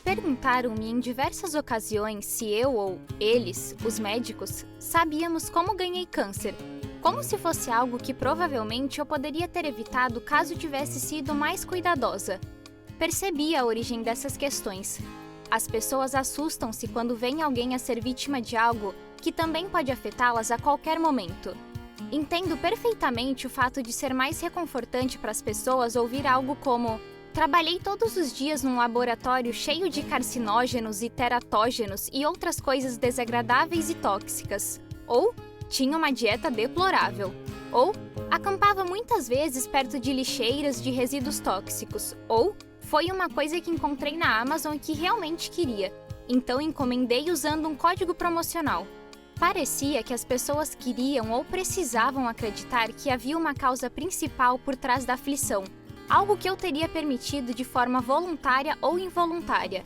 Perguntaram-me em diversas ocasiões se eu ou eles, os médicos, sabíamos como ganhei câncer, como se fosse algo que provavelmente eu poderia ter evitado caso tivesse sido mais cuidadosa. Percebi a origem dessas questões. As pessoas assustam-se quando veem alguém a ser vítima de algo que também pode afetá-las a qualquer momento. Entendo perfeitamente o fato de ser mais reconfortante para as pessoas ouvir algo como: trabalhei todos os dias num laboratório cheio de carcinógenos e teratógenos e outras coisas desagradáveis e tóxicas. Ou tinha uma dieta deplorável. Ou acampava muitas vezes perto de lixeiras de resíduos tóxicos. Ou foi uma coisa que encontrei na Amazon e que realmente queria. Então encomendei usando um código promocional. Parecia que as pessoas queriam ou precisavam acreditar que havia uma causa principal por trás da aflição, algo que eu teria permitido de forma voluntária ou involuntária.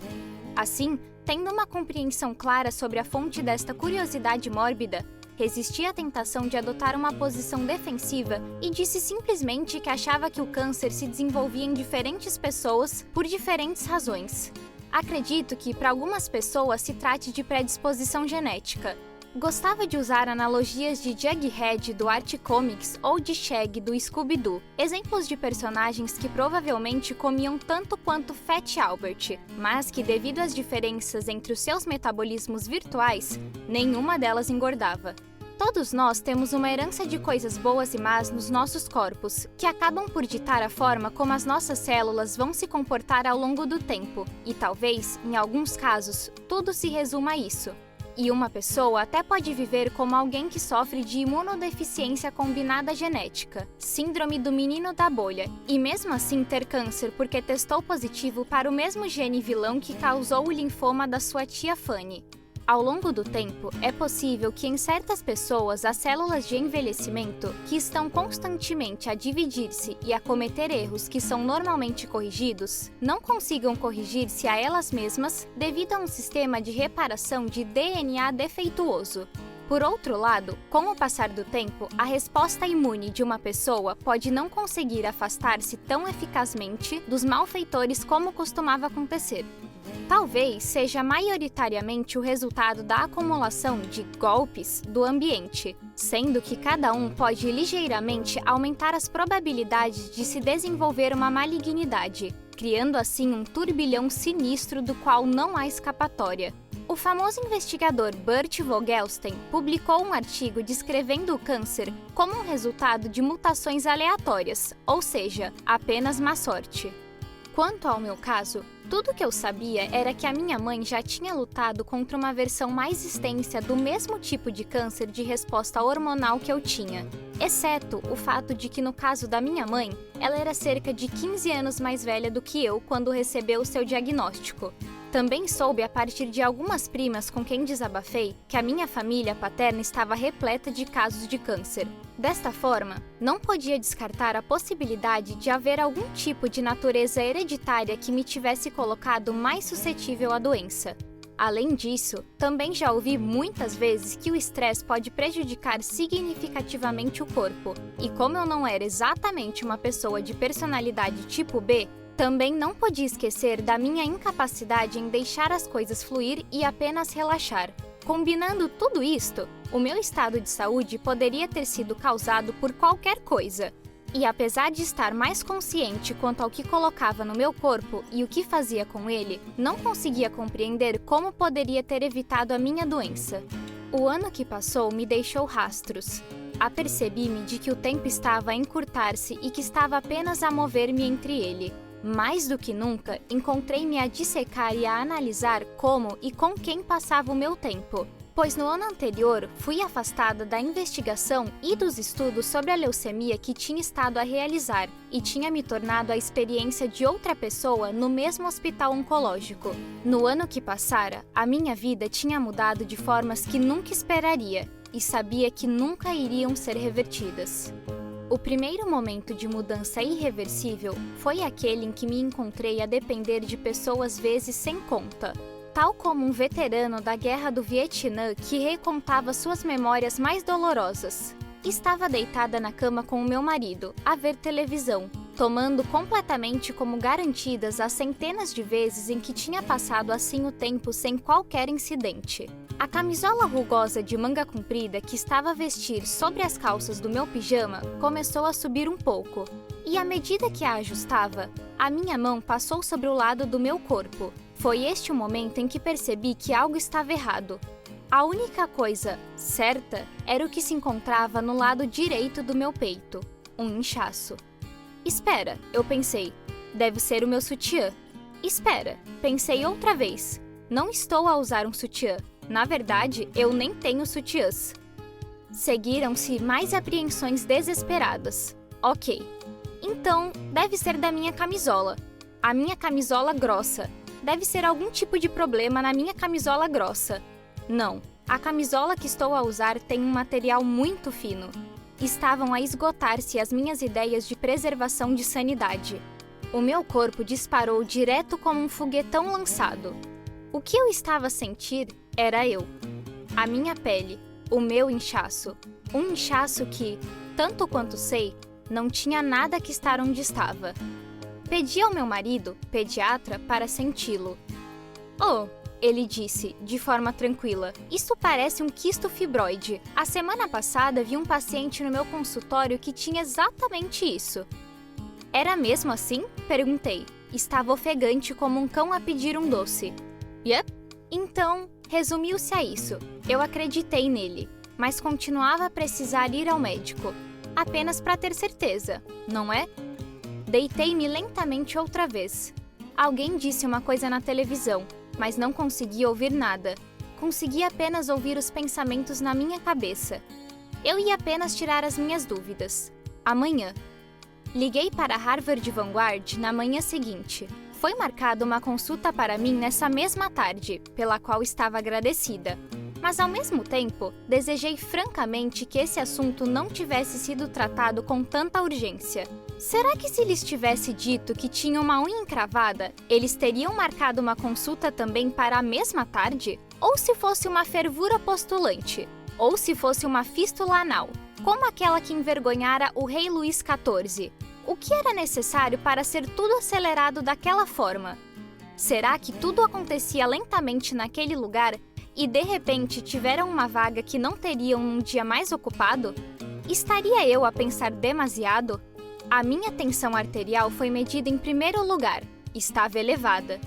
Assim, tendo uma compreensão clara sobre a fonte desta curiosidade mórbida, resisti à tentação de adotar uma posição defensiva e disse simplesmente que achava que o câncer se desenvolvia em diferentes pessoas por diferentes razões. Acredito que para algumas pessoas se trate de predisposição genética. Gostava de usar analogias de Jughead do Art Comics ou de Shaggy do Scooby-Doo, exemplos de personagens que provavelmente comiam tanto quanto Fat Albert, mas que devido às diferenças entre os seus metabolismos virtuais, nenhuma delas engordava. Todos nós temos uma herança de coisas boas e más nos nossos corpos, que acabam por ditar a forma como as nossas células vão se comportar ao longo do tempo, e talvez, em alguns casos, tudo se resuma a isso. E uma pessoa até pode viver como alguém que sofre de imunodeficiência combinada genética, síndrome do menino da bolha, e mesmo assim ter câncer porque testou positivo para o mesmo gene vilão que causou o linfoma da sua tia Fanny. Ao longo do tempo, é possível que em certas pessoas as células de envelhecimento, que estão constantemente a dividir-se e a cometer erros que são normalmente corrigidos, não consigam corrigir-se a elas mesmas devido a um sistema de reparação de DNA defeituoso. Por outro lado, com o passar do tempo, a resposta imune de uma pessoa pode não conseguir afastar-se tão eficazmente dos malfeitores como costumava acontecer. Talvez seja maioritariamente o resultado da acumulação de golpes do ambiente, sendo que cada um pode ligeiramente aumentar as probabilidades de se desenvolver uma malignidade, criando assim um turbilhão sinistro do qual não há escapatória. O famoso investigador Burt Vogelstein publicou um artigo descrevendo o câncer como um resultado de mutações aleatórias, ou seja, apenas má sorte. Quanto ao meu caso, tudo o que eu sabia era que a minha mãe já tinha lutado contra uma versão mais extensa do mesmo tipo de câncer de resposta hormonal que eu tinha, exceto o fato de que no caso da minha mãe, ela era cerca de 15 anos mais velha do que eu quando recebeu seu diagnóstico. Também soube a partir de algumas primas com quem desabafei que a minha família paterna estava repleta de casos de câncer. Desta forma, não podia descartar a possibilidade de haver algum tipo de natureza hereditária que me tivesse colocado mais suscetível à doença. Além disso, também já ouvi muitas vezes que o estresse pode prejudicar significativamente o corpo, e como eu não era exatamente uma pessoa de personalidade tipo B, também não podia esquecer da minha incapacidade em deixar as coisas fluir e apenas relaxar. Combinando tudo isto, o meu estado de saúde poderia ter sido causado por qualquer coisa. E apesar de estar mais consciente quanto ao que colocava no meu corpo e o que fazia com ele, não conseguia compreender como poderia ter evitado a minha doença. O ano que passou me deixou rastros. Apercebi-me de que o tempo estava a encurtar-se e que estava apenas a mover-me entre ele. Mais do que nunca, encontrei-me a dissecar e a analisar como e com quem passava o meu tempo, pois no ano anterior fui afastada da investigação e dos estudos sobre a leucemia que tinha estado a realizar e tinha me tornado a experiência de outra pessoa no mesmo hospital oncológico. No ano que passara, a minha vida tinha mudado de formas que nunca esperaria e sabia que nunca iriam ser revertidas. O primeiro momento de mudança irreversível foi aquele em que me encontrei a depender de pessoas vezes sem conta. Tal como um veterano da Guerra do Vietnã que recontava suas memórias mais dolorosas. Estava deitada na cama com o meu marido, a ver televisão, tomando completamente como garantidas as centenas de vezes em que tinha passado assim o tempo sem qualquer incidente. A camisola rugosa de manga comprida que estava a vestir sobre as calças do meu pijama começou a subir um pouco, e à medida que a ajustava, a minha mão passou sobre o lado do meu corpo. Foi este o momento em que percebi que algo estava errado. A única coisa certa era o que se encontrava no lado direito do meu peito, um inchaço. Espera, eu pensei, deve ser o meu sutiã. Espera, pensei outra vez, não estou a usar um sutiã. Na verdade, eu nem tenho sutiãs. Seguiram-se mais apreensões desesperadas. Ok, então deve ser da minha camisola. A minha camisola grossa. Deve ser algum tipo de problema na minha camisola grossa. Não, a camisola que estou a usar tem um material muito fino. Estavam a esgotar-se as minhas ideias de preservação de sanidade. O meu corpo disparou direto como um foguetão lançado. O que eu estava a sentir era eu. A minha pele, o meu inchaço. Um inchaço que, tanto quanto sei, não tinha nada que estar onde estava. Pedi ao meu marido, pediatra, para senti-lo. Oh, ele disse, de forma tranquila, isso parece um quisto fibroide. A semana passada vi um paciente no meu consultório que tinha exatamente isso. Era mesmo assim? Perguntei. Estava ofegante como um cão a pedir um doce. Yep. Então, resumiu-se a isso. Eu acreditei nele, mas continuava a precisar ir ao médico. Apenas para ter certeza, não é? Deitei-me lentamente outra vez. Alguém disse uma coisa na televisão, mas não consegui ouvir nada. Consegui apenas ouvir os pensamentos na minha cabeça. Eu ia apenas tirar as minhas dúvidas. Amanhã. Liguei para a Harvard Vanguard na manhã seguinte. Foi marcada uma consulta para mim nessa mesma tarde, pela qual estava agradecida. Mas, ao mesmo tempo, desejei francamente que esse assunto não tivesse sido tratado com tanta urgência. Será que se lhes tivesse dito que tinha uma unha encravada, eles teriam marcado uma consulta também para a mesma tarde? Ou se fosse uma fervura postulante? Ou se fosse uma fístula anal, como aquela que envergonhara o rei Luís XIV? O que era necessário para ser tudo acelerado daquela forma? Será que tudo acontecia lentamente naquele lugar e de repente tiveram uma vaga que não teriam num dia mais ocupado? Estaria eu a pensar demasiado? A minha tensão arterial foi medida em primeiro lugar. Estava elevada.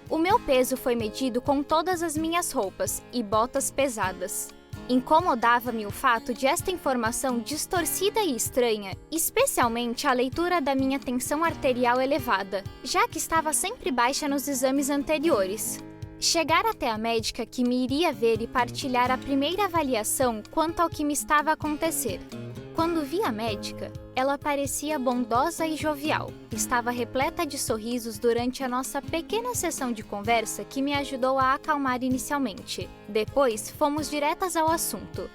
O meu peso foi medido com todas as minhas roupas e botas pesadas. Incomodava-me o fato de esta informação distorcida e estranha, especialmente a leitura da minha tensão arterial elevada, já que estava sempre baixa nos exames anteriores. Chegar até a médica que me iria ver e partilhar a primeira avaliação quanto ao que me estava a acontecer. Quando vi a médica, ela parecia bondosa e jovial. Estava repleta de sorrisos durante a nossa pequena sessão de conversa que me ajudou a acalmar inicialmente. Depois, fomos diretas ao assunto.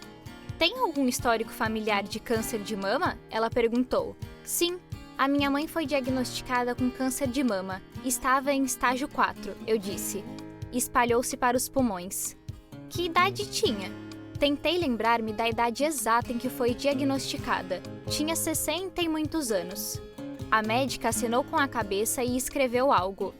Tem algum histórico familiar de câncer de mama? Ela perguntou. Sim, a minha mãe foi diagnosticada com câncer de mama. Estava em estágio 4, eu disse. Espalhou-se para os pulmões. Que idade tinha? Tentei lembrar-me da idade exata em que foi diagnosticada. Tinha 60 e muitos anos. A médica acenou com a cabeça e escreveu algo.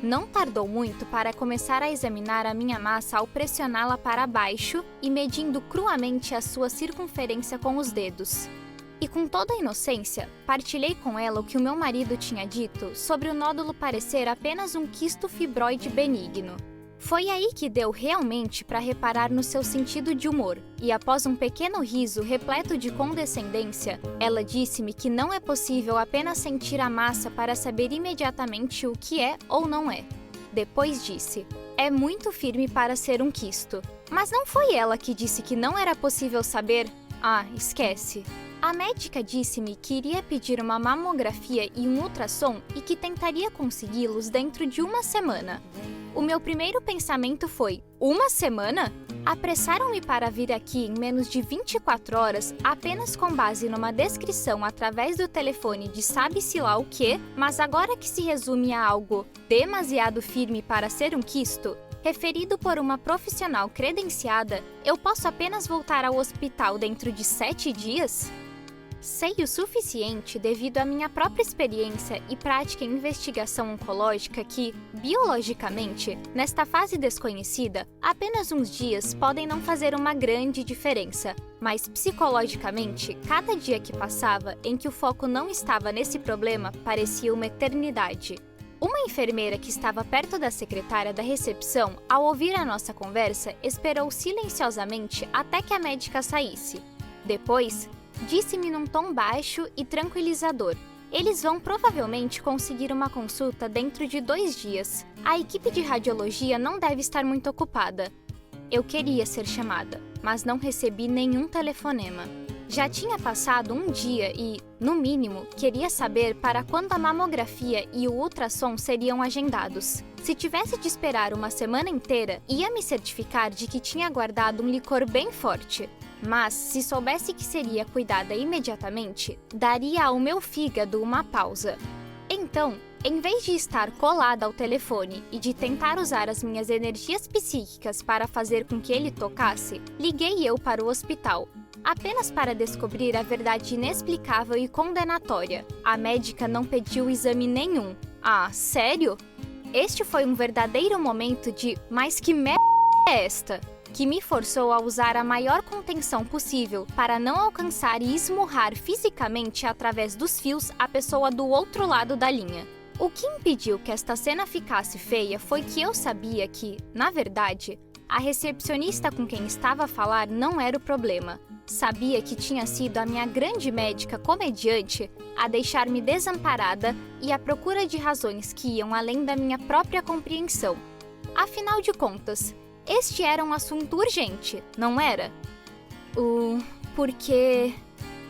Não tardou muito para começar a examinar a minha massa ao pressioná-la para baixo e medindo cruamente a sua circunferência com os dedos. E com toda a inocência, partilhei com ela o que o meu marido tinha dito sobre o nódulo parecer apenas um quisto fibroide benigno. Foi aí que deu realmente para reparar no seu sentido de humor, e após um pequeno riso repleto de condescendência, ela disse-me que não é possível apenas sentir a massa para saber imediatamente o que é ou não é. Depois disse, é muito firme para ser um quisto. Mas não foi ela que disse que não era possível saber? Ah, esquece. A médica disse-me que iria pedir uma mamografia e um ultrassom e que tentaria consegui-los dentro de uma semana. O meu primeiro pensamento foi, uma semana? Apressaram-me para vir aqui em menos de 24 horas apenas com base numa descrição através do telefone de sabe-se lá o quê, mas agora que se resume a algo demasiado firme para ser um quisto, referido por uma profissional credenciada, eu posso apenas voltar ao hospital dentro de 7 dias? Sei o suficiente devido à minha própria experiência e prática em investigação oncológica que, biologicamente, nesta fase desconhecida, apenas uns dias podem não fazer uma grande diferença, mas psicologicamente, cada dia que passava em que o foco não estava nesse problema parecia uma eternidade. Uma enfermeira que estava perto da secretária da recepção, ao ouvir a nossa conversa, esperou silenciosamente até que a médica saísse. Depois, disse-me num tom baixo e tranquilizador: eles vão provavelmente conseguir uma consulta dentro de 2 dias. A equipe de radiologia não deve estar muito ocupada. Eu queria ser chamada, mas não recebi nenhum telefonema. Já tinha passado um dia e, no mínimo, queria saber para quando a mamografia e o ultrassom seriam agendados. Se tivesse de esperar uma semana inteira, ia me certificar de que tinha guardado um licor bem forte. Mas, se soubesse que seria cuidada imediatamente, daria ao meu fígado uma pausa. Então, em vez de estar colada ao telefone e de tentar usar as minhas energias psíquicas para fazer com que ele tocasse, liguei eu para o hospital, apenas para descobrir a verdade inexplicável e condenatória. A médica não pediu exame nenhum. Ah, sério? Este foi um verdadeiro momento de "mas que merda é esta?", que me forçou a usar a maior contenção possível para não alcançar e esmurrar fisicamente através dos fios a pessoa do outro lado da linha. O que impediu que esta cena ficasse feia foi que eu sabia que, na verdade, a recepcionista com quem estava a falar não era o problema. Sabia que tinha sido a minha grande médica comediante a deixar-me desamparada e à procura de razões que iam além da minha própria compreensão. Afinal de contas, este era um assunto urgente, não era? Porque...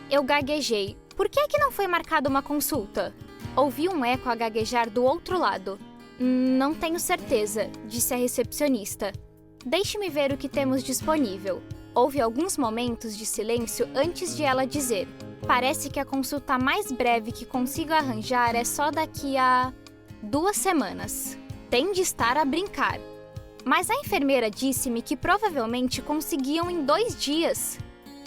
Eu gaguejei. Por que é que não foi marcada uma consulta? Ouvi um eco a gaguejar do outro lado. Não tenho certeza, disse a recepcionista. Deixe-me ver o que temos disponível. Houve alguns momentos de silêncio antes de ela dizer: parece que a consulta mais breve que consigo arranjar é só daqui a 2 semanas. Tem de estar a brincar. Mas a enfermeira disse-me que provavelmente conseguiam em 2 dias.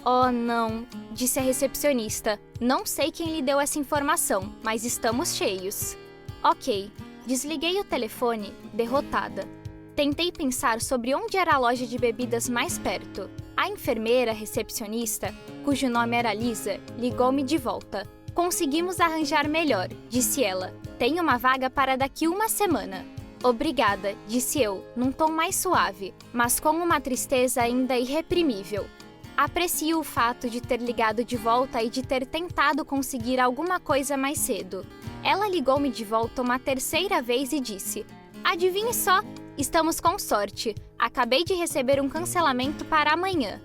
Oh, não, disse a recepcionista. Não sei quem lhe deu essa informação, mas estamos cheios. Ok, desliguei o telefone, derrotada. Tentei pensar sobre onde era a loja de bebidas mais perto. A enfermeira recepcionista, cujo nome era Lisa, ligou-me de volta. Conseguimos arranjar melhor, disse ela. Tenho uma vaga para daqui 1 semana. Obrigada, disse eu, num tom mais suave, mas com uma tristeza ainda irreprimível. Aprecio o fato de ter ligado de volta e de ter tentado conseguir alguma coisa mais cedo. Ela ligou-me de volta uma 3ª vez e disse: adivinhe só, estamos com sorte. Acabei de receber um cancelamento para amanhã.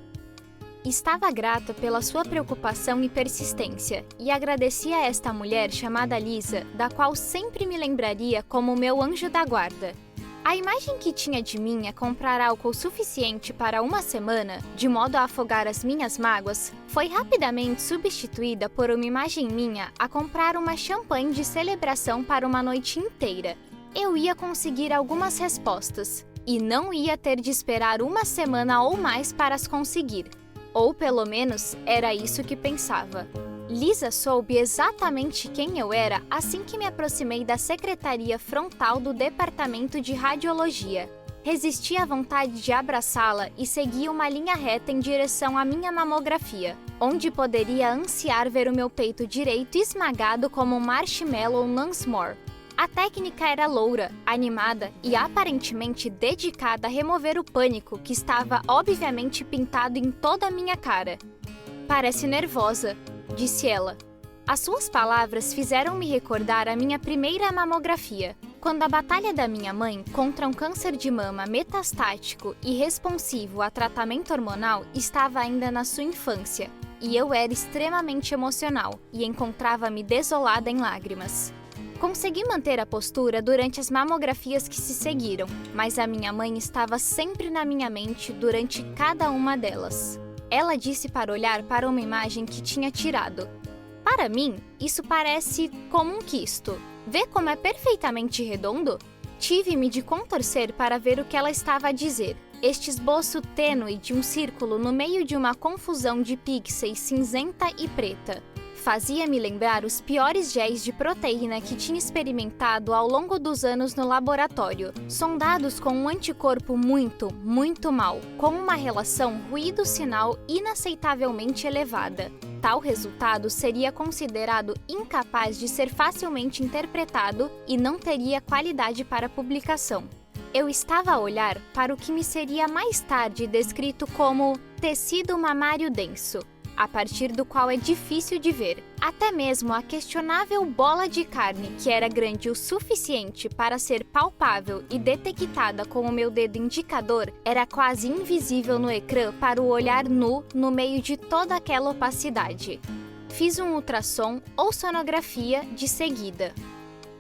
Estava grata pela sua preocupação e persistência, e agradecia a esta mulher chamada Lisa, da qual sempre me lembraria como meu anjo da guarda. A imagem que tinha de mim a comprar álcool suficiente para 1 semana, de modo a afogar as minhas mágoas, foi rapidamente substituída por uma imagem minha a comprar uma champanhe de celebração para uma noite inteira. Eu ia conseguir algumas respostas, e não ia ter de esperar 1 semana ou mais para as conseguir. Ou pelo menos era isso que pensava. Lisa soube exatamente quem eu era assim que me aproximei da secretaria frontal do departamento de radiologia. Resisti à vontade de abraçá-la e segui uma linha reta em direção à minha mamografia, onde poderia ansiar ver o meu peito direito esmagado como um marshmallow Lansmore. A técnica era loura, animada e aparentemente dedicada a remover o pânico que estava obviamente pintado em toda a minha cara. Parece nervosa, disse ela. As suas palavras fizeram-me recordar a minha primeira mamografia, quando a batalha da minha mãe contra um câncer de mama metastático e responsivo a tratamento hormonal estava ainda na sua infância, e eu era extremamente emocional e encontrava-me desolada em lágrimas. Consegui manter a postura durante as mamografias que se seguiram, mas a minha mãe estava sempre na minha mente durante cada uma delas. Ela disse para olhar para uma imagem que tinha tirado. Para mim, isso parece como um quisto. Vê como é perfeitamente redondo? Tive-me de contorcer para ver o que ela estava a dizer. Este esboço tênue de um círculo no meio de uma confusão de pixels cinzenta e preta. Fazia-me lembrar os piores géis de proteína que tinha experimentado ao longo dos anos no laboratório, sondados com um anticorpo muito, muito mau, com uma relação ruído-sinal inaceitavelmente elevada. Tal resultado seria considerado incapaz de ser facilmente interpretado e não teria qualidade para publicação. Eu estava a olhar para o que me seria mais tarde descrito como tecido mamário denso, a partir do qual é difícil de ver. Até mesmo a questionável bola de carne, que era grande o suficiente para ser palpável e detectada com o meu dedo indicador, era quase invisível no ecrã para o olhar nu no meio de toda aquela opacidade. Fiz um ultrassom ou sonografia de seguida.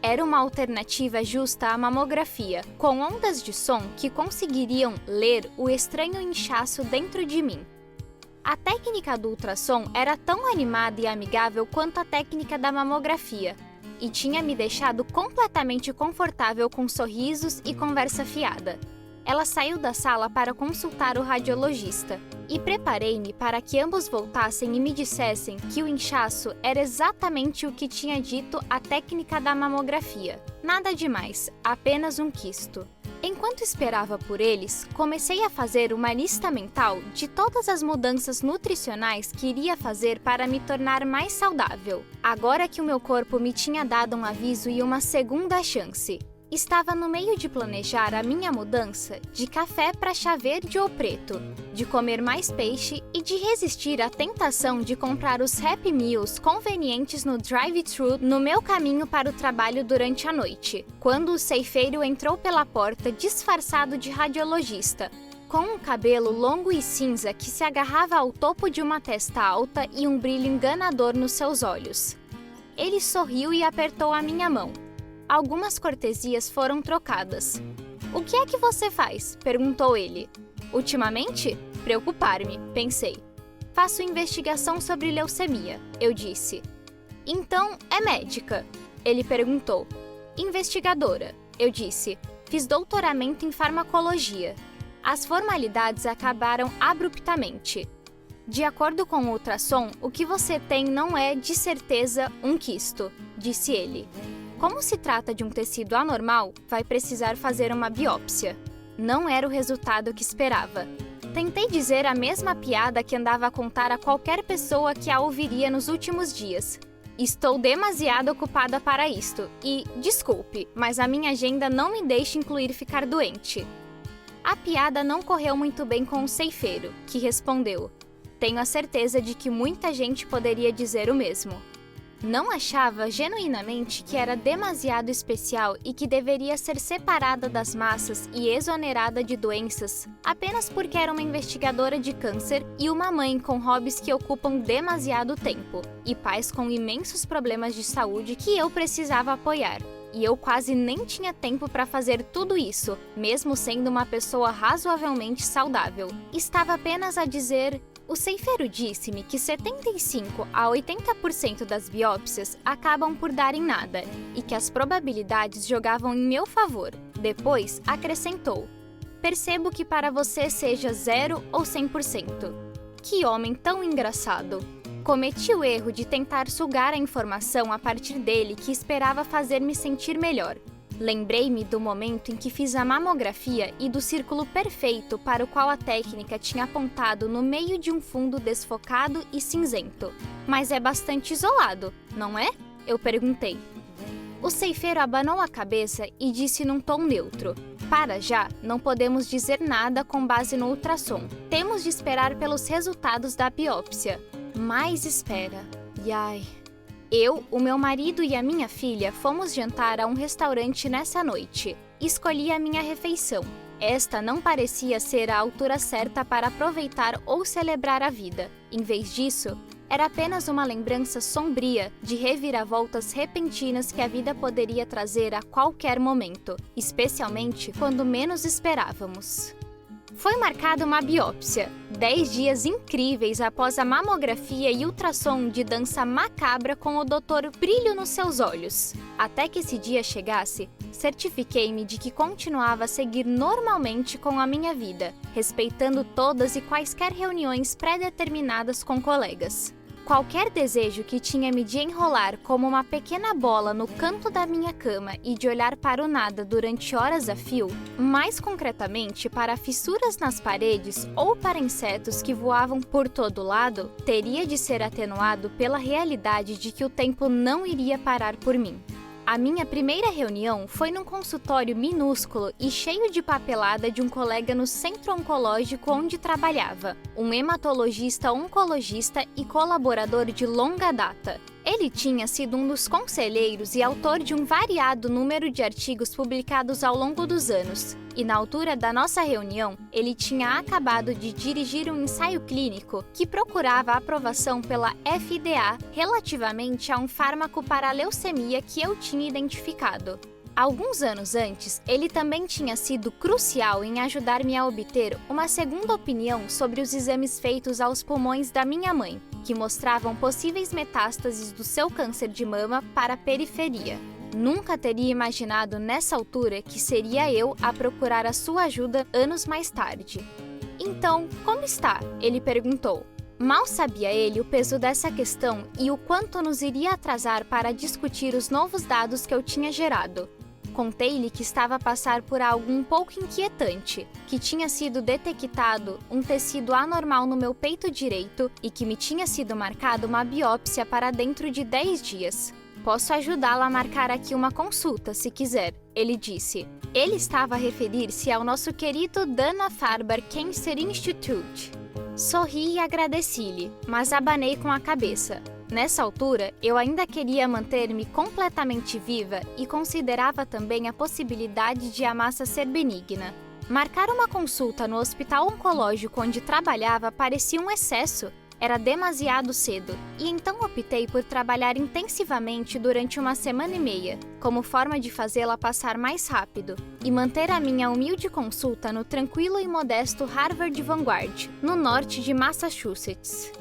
Era uma alternativa justa à mamografia, com ondas de som que conseguiriam ler o estranho inchaço dentro de mim. A técnica do ultrassom era tão animada e amigável quanto a técnica da mamografia, e tinha me deixado completamente confortável com sorrisos e conversa fiada. Ela saiu da sala para consultar o radiologista, e preparei-me para que ambos voltassem e me dissessem que o inchaço era exatamente o que tinha dito a técnica da mamografia. Nada demais, apenas um quisto. Enquanto esperava por eles, comecei a fazer uma lista mental de todas as mudanças nutricionais que iria fazer para me tornar mais saudável, agora que o meu corpo me tinha dado um aviso e uma segunda chance. Estava no meio de planejar a minha mudança de café para chá verde ou preto, de comer mais peixe e de resistir à tentação de comprar os Happy Meals convenientes no drive-thru no meu caminho para o trabalho durante a noite, quando o ceifeiro entrou pela porta disfarçado de radiologista, com um cabelo longo e cinza que se agarrava ao topo de uma testa alta e um brilho enganador nos seus olhos. Ele sorriu e apertou a minha mão. Algumas cortesias foram trocadas. "O que é que você faz?" perguntou ele. "Ultimamente? Preocupar-me", pensei. "Faço investigação sobre leucemia", eu disse. "Então, é médica?" Ele perguntou. "Investigadora", eu disse. "Fiz doutoramento em farmacologia." As formalidades acabaram abruptamente. "De acordo com o ultrassom, o que você tem não é, de certeza, um quisto", disse ele. "Como se trata de um tecido anormal, vai precisar fazer uma biópsia." Não era o resultado que esperava. Tentei dizer a mesma piada que andava a contar a qualquer pessoa que a ouviria nos últimos dias. "Estou demasiado ocupada para isto e, desculpe, mas a minha agenda não me deixa incluir ficar doente." A piada não correu muito bem com o ceifeiro, que respondeu: "Tenho a certeza de que muita gente poderia dizer o mesmo." Não achava genuinamente que era demasiado especial e que deveria ser separada das massas e exonerada de doenças apenas porque era uma investigadora de câncer e uma mãe com hobbies que ocupam demasiado tempo e pais com imensos problemas de saúde que eu precisava apoiar. E eu quase nem tinha tempo para fazer tudo isso, mesmo sendo uma pessoa razoavelmente saudável. Estava apenas a dizer: "O ceifeiro disse-me que 75 a 80% das biópsias acabam por dar em nada e que as probabilidades jogavam em meu favor." Depois, acrescentou: "Percebo que para você seja 0 ou 100%. Que homem tão engraçado." Cometi o erro de tentar sugar a informação a partir dele que esperava fazer-me sentir melhor. Lembrei-me do momento em que fiz a mamografia e do círculo perfeito para o qual a técnica tinha apontado no meio de um fundo desfocado e cinzento. "Mas é bastante isolado, não é?" eu perguntei. O ceifeiro abanou a cabeça e disse num tom neutro: "Para já, não podemos dizer nada com base no ultrassom. Temos de esperar pelos resultados da biópsia." Mais espera. Ai... Eu, o meu marido e a minha filha fomos jantar a um restaurante nessa noite. Escolhi a minha refeição. Esta não parecia ser a altura certa para aproveitar ou celebrar a vida. Em vez disso, era apenas uma lembrança sombria de reviravoltas repentinas que a vida poderia trazer a qualquer momento, especialmente quando menos esperávamos. Foi marcada uma biópsia, 10 dias incríveis após a mamografia e ultrassom de dança macabra com o Dr. Brilho nos seus olhos. Até que esse dia chegasse, certifiquei-me de que continuava a seguir normalmente com a minha vida, respeitando todas e quaisquer reuniões pré-determinadas com colegas. Qualquer desejo que tinha-me de enrolar como uma pequena bola no canto da minha cama e de olhar para o nada durante horas a fio, mais concretamente para fissuras nas paredes ou para insetos que voavam por todo lado, teria de ser atenuado pela realidade de que o tempo não iria parar por mim. A minha primeira reunião foi num consultório minúsculo e cheio de papelada de um colega no centro oncológico onde trabalhava, um hematologista oncologista e colaborador de longa data. Ele tinha sido um dos conselheiros e autor de um variado número de artigos publicados ao longo dos anos. E na altura da nossa reunião, ele tinha acabado de dirigir um ensaio clínico que procurava a aprovação pela FDA relativamente a um fármaco para a leucemia que eu tinha identificado. Alguns anos antes, ele também tinha sido crucial em ajudar-me a obter uma segunda opinião sobre os exames feitos aos pulmões da minha mãe, que mostravam possíveis metástases do seu câncer de mama para a periferia. Nunca teria imaginado nessa altura que seria eu a procurar a sua ajuda anos mais tarde. "Então, como está?" ele perguntou. Mal sabia ele o peso dessa questão e o quanto nos iria atrasar para discutir os novos dados que eu tinha gerado. Contei-lhe que estava a passar por algo um pouco inquietante, que tinha sido detectado um tecido anormal no meu peito direito e que me tinha sido marcada uma biópsia para dentro de 10 dias. "Posso ajudá-la a marcar aqui uma consulta, se quiser", ele disse. Ele estava a referir-se ao nosso querido Dana-Farber Cancer Institute. Sorri e agradeci-lhe, mas abanei com a cabeça. Nessa altura, eu ainda queria manter-me completamente viva e considerava também a possibilidade de a massa ser benigna. Marcar uma consulta no hospital oncológico onde trabalhava parecia um excesso. Era demasiado cedo, e então optei por trabalhar intensivamente durante uma semana e meia, como forma de fazê-la passar mais rápido, e manter a minha humilde consulta no tranquilo e modesto Harvard Vanguard, no norte de Massachusetts.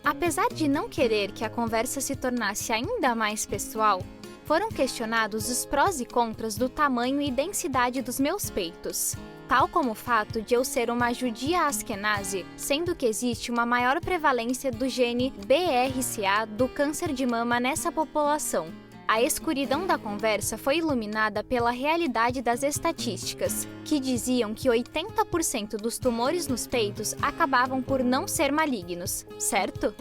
Apesar de não querer que a conversa se tornasse ainda mais pessoal, foram questionados os prós e contras do tamanho e densidade dos meus peitos, tal como o fato de eu ser uma judia askenazi, sendo que existe uma maior prevalência do gene BRCA do câncer de mama nessa população. A escuridão da conversa foi iluminada pela realidade das estatísticas, que diziam que 80% dos tumores nos peitos acabavam por não ser malignos, certo?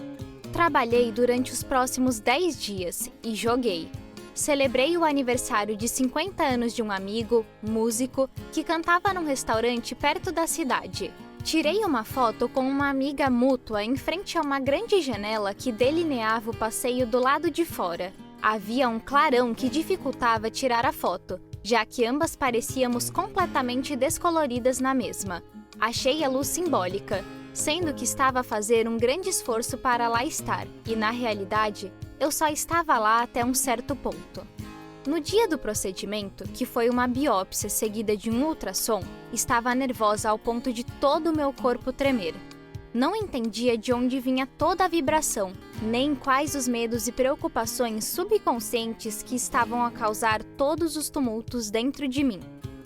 Trabalhei durante os próximos 10 dias e joguei. Celebrei o aniversário de 50 anos de um amigo, músico, que cantava num restaurante perto da cidade. Tirei uma foto com uma amiga mútua em frente a uma grande janela que delineava o passeio do lado de fora. Havia um clarão que dificultava tirar a foto, já que ambas parecíamos completamente descoloridas na mesma. Achei a luz simbólica, sendo que estava a fazer um grande esforço para lá estar, e na realidade, eu só estava lá até um certo ponto. No dia do procedimento, que foi uma biópsia seguida de um ultrassom, estava nervosa ao ponto de todo o meu corpo tremer. Não entendia de onde vinha toda a vibração, nem quais os medos e preocupações subconscientes que estavam a causar todos os tumultos dentro de mim.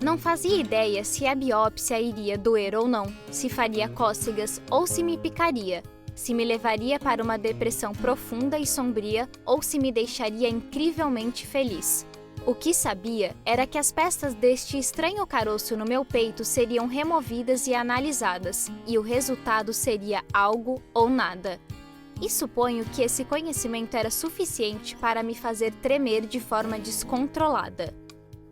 Não fazia ideia se a biópsia iria doer ou não, se faria cócegas ou se me picaria, se me levaria para uma depressão profunda e sombria ou se me deixaria incrivelmente feliz. O que sabia era que as peças deste estranho caroço no meu peito seriam removidas e analisadas, e o resultado seria algo ou nada. E suponho que esse conhecimento era suficiente para me fazer tremer de forma descontrolada.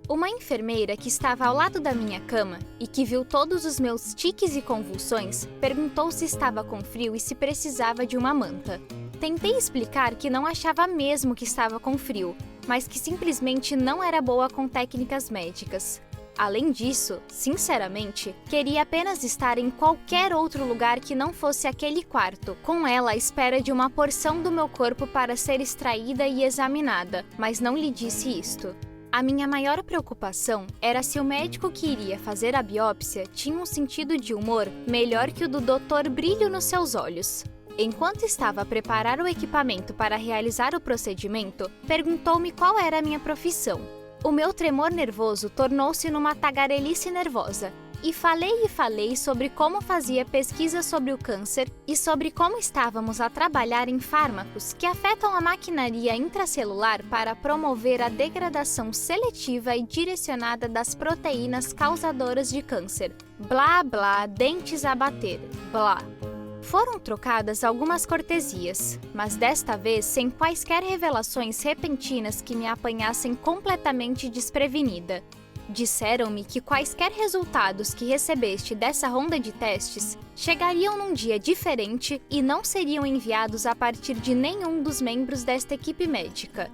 Uma enfermeira que estava ao lado da minha cama e que viu todos os meus tiques e convulsões, perguntou se estava com frio e se precisava de uma manta. Tentei explicar que não achava mesmo que estava com frio, mas que simplesmente não era boa com técnicas médicas. Além disso, sinceramente, queria apenas estar em qualquer outro lugar que não fosse aquele quarto, com ela à espera de uma porção do meu corpo para ser extraída e examinada, mas não lhe disse isto. A minha maior preocupação era se o médico que iria fazer a biópsia tinha um sentido de humor melhor que o do Dr. Brilho nos seus olhos. Enquanto estava a preparar o equipamento para realizar o procedimento, perguntou-me qual era a minha profissão. O meu tremor nervoso tornou-se numa tagarelice nervosa, E falei sobre como fazia pesquisa sobre o câncer e sobre como estávamos a trabalhar em fármacos que afetam a maquinaria intracelular para promover a degradação seletiva e direcionada das proteínas causadoras de câncer. Blá blá, dentes a bater. Blá. Foram trocadas algumas cortesias, mas desta vez sem quaisquer revelações repentinas que me apanhassem completamente desprevenida. Disseram-me que quaisquer resultados que recebeste dessa ronda de testes chegariam num dia diferente e não seriam enviados a partir de nenhum dos membros desta equipe médica.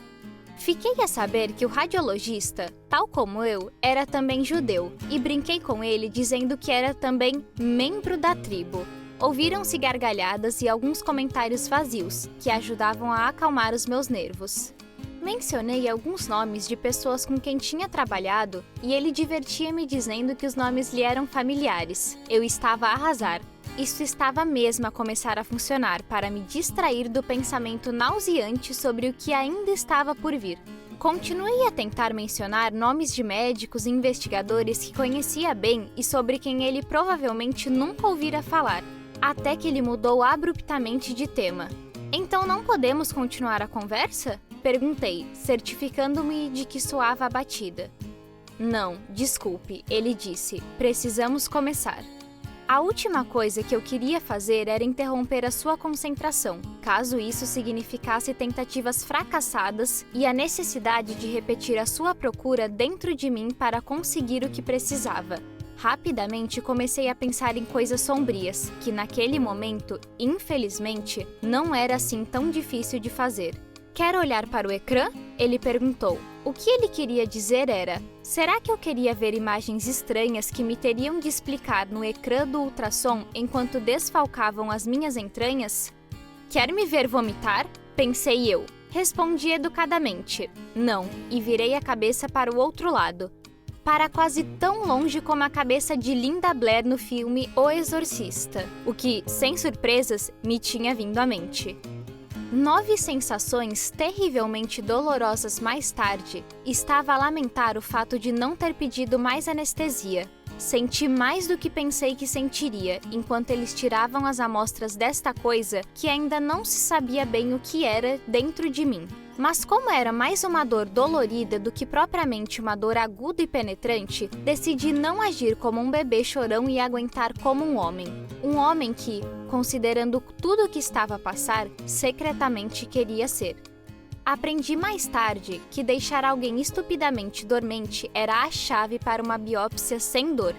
Fiquei a saber que o radiologista, tal como eu, era também judeu e brinquei com ele dizendo que era também membro da tribo. Ouviram-se gargalhadas e alguns comentários vazios, que ajudavam a acalmar os meus nervos. Mencionei alguns nomes de pessoas com quem tinha trabalhado e ele divertia-me dizendo que os nomes lhe eram familiares. Eu estava a arrasar. Isso estava mesmo a começar a funcionar para me distrair do pensamento nauseante sobre o que ainda estava por vir. Continuei a tentar mencionar nomes de médicos e investigadores que conhecia bem e sobre quem ele provavelmente nunca ouvira falar, até que ele mudou abruptamente de tema. Então não podemos continuar a conversa? Perguntei, certificando-me de que soava abatida. Não, desculpe, ele disse. Precisamos começar. A última coisa que eu queria fazer era interromper a sua concentração, caso isso significasse tentativas fracassadas e a necessidade de repetir a sua procura dentro de mim para conseguir o que precisava. Rapidamente comecei a pensar em coisas sombrias, que naquele momento, infelizmente, não era assim tão difícil de fazer. Quer olhar para o ecrã? Ele perguntou. O que ele queria dizer era: será que eu queria ver imagens estranhas que me teriam de explicar no ecrã do ultrassom enquanto desfalcavam as minhas entranhas? Quer me ver vomitar? Pensei eu. Respondi educadamente. Não, e virei a cabeça para o outro lado. Para quase tão longe como a cabeça de Linda Blair no filme O Exorcista, o que, sem surpresas, me tinha vindo à mente. 9 sensações terrivelmente dolorosas mais tarde, estava a lamentar o fato de não ter pedido mais anestesia. Senti mais do que pensei que sentiria, enquanto eles tiravam as amostras desta coisa que ainda não se sabia bem o que era dentro de mim. Mas como era mais uma dor dolorida do que propriamente uma dor aguda e penetrante, decidi não agir como um bebê chorão e aguentar como um homem. Um homem que, considerando tudo o que estava a passar, secretamente queria ser. Aprendi mais tarde que deixar alguém estupidamente dormente era a chave para uma biópsia sem dor.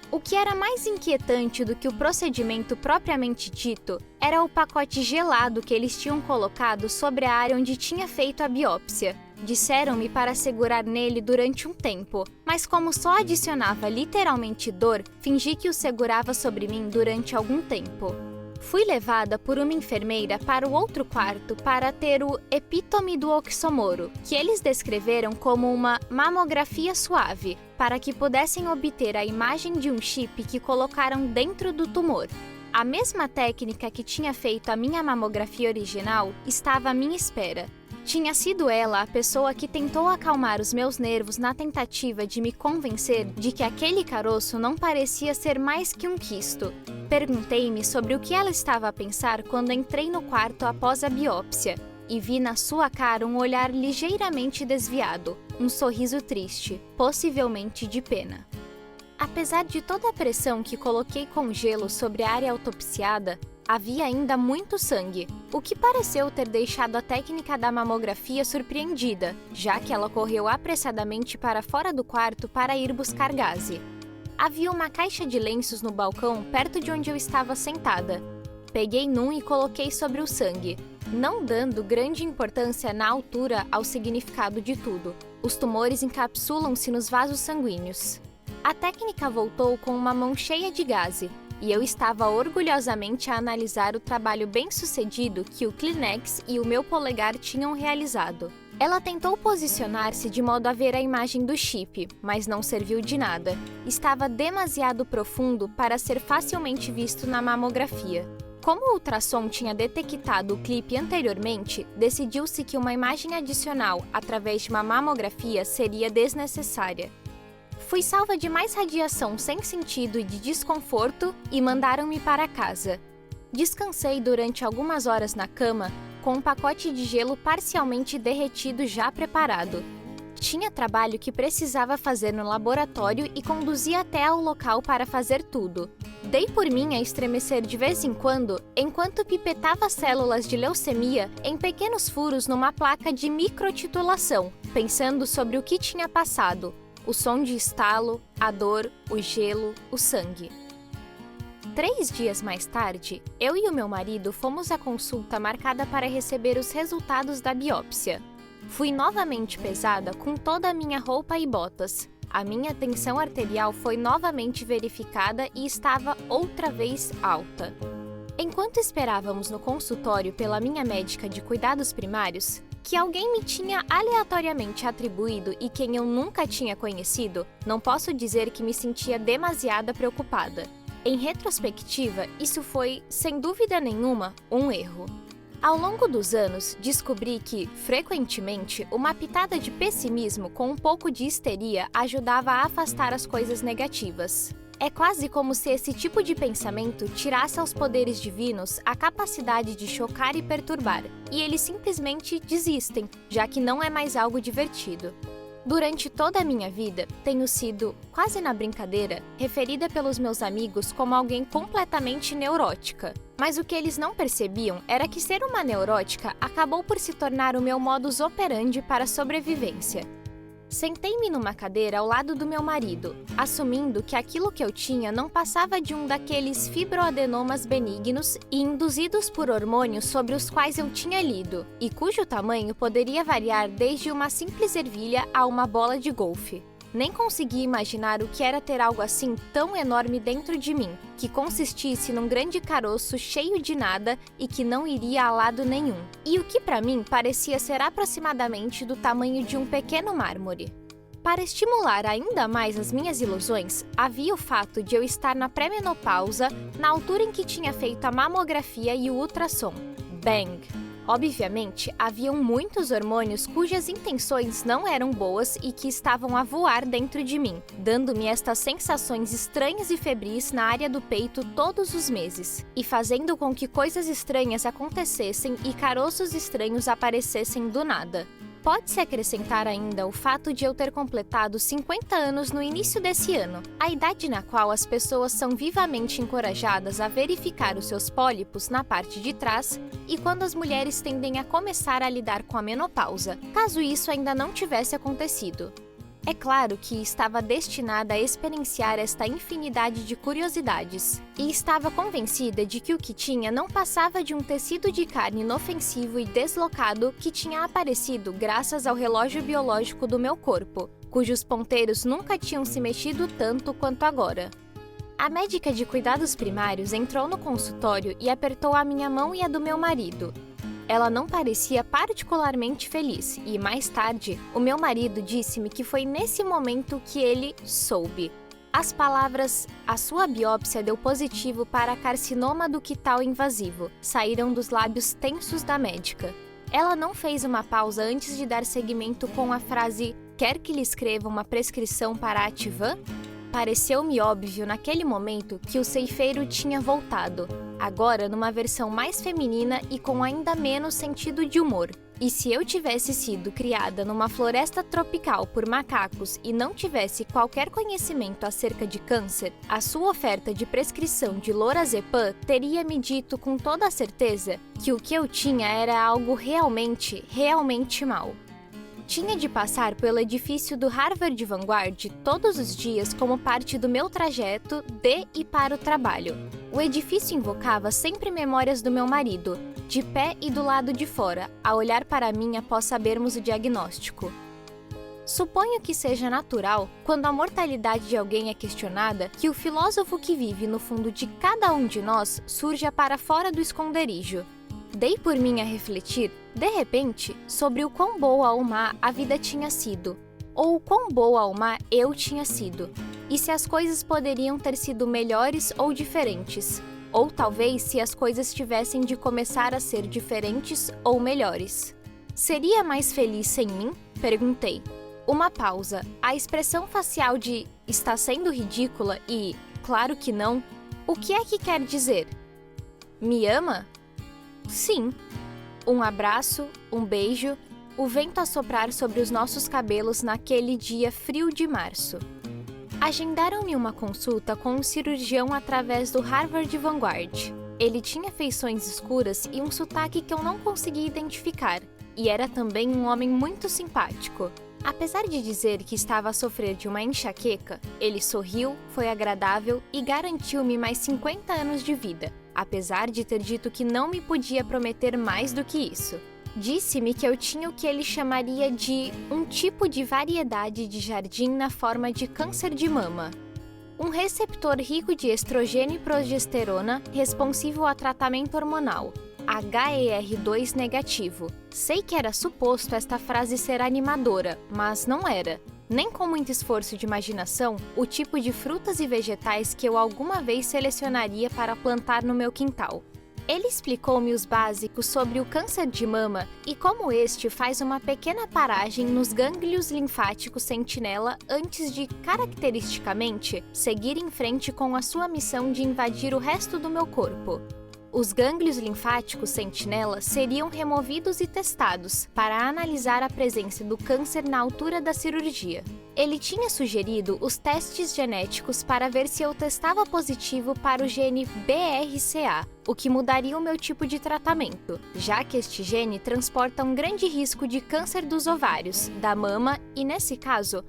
O que era mais inquietante do que o procedimento propriamente dito era o pacote gelado que eles tinham colocado sobre a área onde tinha feito a biópsia. Disseram-me para segurar nele durante um tempo, mas como só adicionava literalmente dor, fingi que o segurava sobre mim durante algum tempo. Fui levada por uma enfermeira para o outro quarto para ter o epítome do oxímoro, que eles descreveram como uma mamografia suave, para que pudessem obter a imagem de um chip que colocaram dentro do tumor. A mesma técnica que tinha feito a minha mamografia original estava à minha espera. Tinha sido ela a pessoa que tentou acalmar os meus nervos na tentativa de me convencer de que aquele caroço não parecia ser mais que um quisto. Perguntei-me sobre o que ela estava a pensar quando entrei no quarto após a biópsia e vi na sua cara um olhar ligeiramente desviado, um sorriso triste, possivelmente de pena. Apesar de toda a pressão que coloquei com gelo sobre a área autopsiada, havia ainda muito sangue, o que pareceu ter deixado a técnica da mamografia surpreendida, já que ela correu apressadamente para fora do quarto para ir buscar gaze. Havia uma caixa de lenços no balcão perto de onde eu estava sentada. Peguei num e coloquei sobre o sangue, não dando grande importância na altura ao significado de tudo. Os tumores encapsulam-se nos vasos sanguíneos. A técnica voltou com uma mão cheia de gaze, e eu estava orgulhosamente a analisar o trabalho bem-sucedido que o Kleenex e o meu polegar tinham realizado. Ela tentou posicionar-se de modo a ver a imagem do chip, mas não serviu de nada. Estava demasiado profundo para ser facilmente visto na mamografia. Como o ultrassom tinha detectado o clipe anteriormente, decidiu-se que uma imagem adicional através de uma mamografia seria desnecessária. Fui salva de mais radiação sem sentido e de desconforto e mandaram-me para casa. Descansei durante algumas horas na cama, com um pacote de gelo parcialmente derretido já preparado. Tinha trabalho que precisava fazer no laboratório e conduzi até ao local para fazer tudo. Dei por mim a estremecer de vez em quando, enquanto pipetava células de leucemia em pequenos furos numa placa de microtitulação, pensando sobre o que tinha passado, o som de estalo, a dor, o gelo, o sangue. 3 dias mais tarde, eu e o meu marido fomos à consulta marcada para receber os resultados da biópsia. Fui novamente pesada com toda a minha roupa e botas. A minha tensão arterial foi novamente verificada e estava outra vez alta. Enquanto esperávamos no consultório pela minha médica de cuidados primários, que alguém me tinha aleatoriamente atribuído e quem eu nunca tinha conhecido, não posso dizer que me sentia demasiado preocupada. Em retrospectiva, isso foi, sem dúvida nenhuma, um erro. Ao longo dos anos, descobri que, frequentemente, uma pitada de pessimismo com um pouco de histeria ajudava a afastar as coisas negativas. É quase como se esse tipo de pensamento tirasse aos poderes divinos a capacidade de chocar e perturbar, e eles simplesmente desistem, já que não é mais algo divertido. Durante toda a minha vida, tenho sido, quase na brincadeira, referida pelos meus amigos como alguém completamente neurótica. Mas o que eles não percebiam era que ser uma neurótica acabou por se tornar o meu modus operandi para a sobrevivência. Sentei-me numa cadeira ao lado do meu marido, assumindo que aquilo que eu tinha não passava de um daqueles fibroadenomas benignos e induzidos por hormônios sobre os quais eu tinha lido, e cujo tamanho poderia variar desde uma simples ervilha a uma bola de golfe. Nem consegui imaginar o que era ter algo assim tão enorme dentro de mim, que consistisse num grande caroço cheio de nada e que não iria a lado nenhum. E o que para mim parecia ser aproximadamente do tamanho de um pequeno mármore. Para estimular ainda mais as minhas ilusões, havia o fato de eu estar na pré-menopausa, na altura em que tinha feito a mamografia e o ultrassom. Bang! Obviamente, haviam muitos hormônios cujas intenções não eram boas e que estavam a voar dentro de mim, dando-me estas sensações estranhas e febris na área do peito todos os meses, e fazendo com que coisas estranhas acontecessem e caroços estranhos aparecessem do nada. Pode-se acrescentar ainda o fato de eu ter completado 50 anos no início desse ano, a idade na qual as pessoas são vivamente encorajadas a verificar os seus pólipos na parte de trás e quando as mulheres tendem a começar a lidar com a menopausa, caso isso ainda não tivesse acontecido. É claro que estava destinada a experienciar esta infinidade de curiosidades, e estava convencida de que o que tinha não passava de um tecido de carne inofensivo e deslocado que tinha aparecido graças ao relógio biológico do meu corpo, cujos ponteiros nunca tinham se mexido tanto quanto agora. A médica de cuidados primários entrou no consultório e apertou a minha mão e a do meu marido. Ela não parecia particularmente feliz e, mais tarde, o meu marido disse-me que foi nesse momento que ele soube. As palavras "a sua biópsia deu positivo para carcinoma ductal invasivo" saíram dos lábios tensos da médica. Ela não fez uma pausa antes de dar seguimento com a frase "quer que lhe escreva uma prescrição para Ativan?" Pareceu-me óbvio naquele momento que o ceifeiro tinha voltado, agora numa versão mais feminina e com ainda menos sentido de humor. E se eu tivesse sido criada numa floresta tropical por macacos e não tivesse qualquer conhecimento acerca de câncer, a sua oferta de prescrição de lorazepam teria me dito com toda a certeza que o que eu tinha era algo realmente mau. Tinha de passar pelo edifício do Harvard Vanguard todos os dias como parte do meu trajeto de e para o trabalho. O edifício invocava sempre memórias do meu marido, de pé e do lado de fora, a olhar para mim após sabermos o diagnóstico. Suponho que seja natural, quando a mortalidade de alguém é questionada, que o filósofo que vive no fundo de cada um de nós surja para fora do esconderijo. Dei por mim a refletir, de repente, sobre o quão boa ou má a vida tinha sido, ou o quão boa ou má eu tinha sido, e se as coisas poderiam ter sido melhores ou diferentes, ou talvez se as coisas tivessem de começar a ser diferentes ou melhores. Seria mais feliz sem mim? Perguntei. Uma pausa. A expressão facial de "está sendo ridícula" e "claro que não", o que é que quer dizer? Me ama? Sim. Um abraço, um beijo, o vento a soprar sobre os nossos cabelos naquele dia frio de março. Agendaram-me uma consulta com um cirurgião através do Harvard Vanguard. Ele tinha feições escuras e um sotaque que eu não conseguia identificar, e era também um homem muito simpático. Apesar de dizer que estava a sofrer de uma enxaqueca, ele sorriu, foi agradável e garantiu-me mais 50 anos de vida, apesar de ter dito que não me podia prometer mais do que isso. Disse-me que eu tinha o que ele chamaria de um tipo de variedade de jardim na forma de câncer de mama. Um receptor rico de estrogênio e progesterona responsivo a tratamento hormonal, HER2 negativo. Sei que era suposto esta frase ser animadora, mas não era. Nem com muito esforço de imaginação, o tipo de frutas e vegetais que eu alguma vez selecionaria para plantar no meu quintal. Ele explicou-me os básicos sobre o câncer de mama e como este faz uma pequena paragem nos gânglios linfáticos sentinela antes de, caracteristicamente, seguir em frente com a sua missão de invadir o resto do meu corpo. Os gânglios linfáticos sentinela seriam removidos e testados para analisar a presença do câncer na altura da cirurgia. Ele tinha sugerido os testes genéticos para ver se eu testava positivo para o gene BRCA, o que mudaria o meu tipo de tratamento, já que este gene transporta um grande risco de câncer dos ovários, da mama e nesse caso,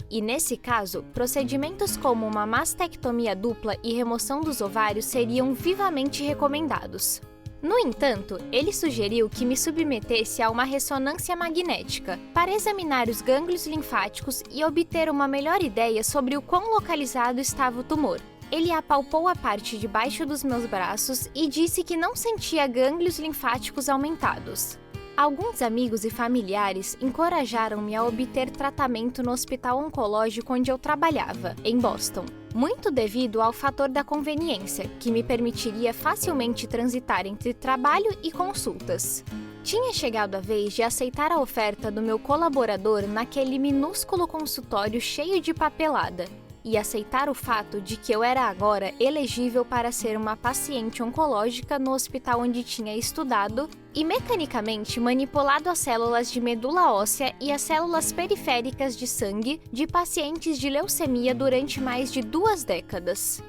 procedimentos como uma mastectomia dupla e remoção dos ovários seriam vivamente recomendados. No entanto, ele sugeriu que me submetesse a uma ressonância magnética para examinar os gânglios linfáticos e obter uma melhor ideia sobre o quão localizado estava o tumor. Ele apalpou a parte de baixo dos meus braços e disse que não sentia gânglios linfáticos aumentados. Alguns amigos e familiares encorajaram-me a obter tratamento no hospital oncológico onde eu trabalhava, em Boston, muito devido ao fator da conveniência, que me permitiria facilmente transitar entre trabalho e consultas. Tinha chegado a vez de aceitar a oferta do meu colaborador naquele minúsculo consultório cheio de papelada, e aceitar o fato de que eu era agora elegível para ser uma paciente oncológica no hospital onde tinha estudado e mecanicamente manipulado as células de medula óssea e as células periféricas de sangue de pacientes de leucemia durante mais de 2 décadas.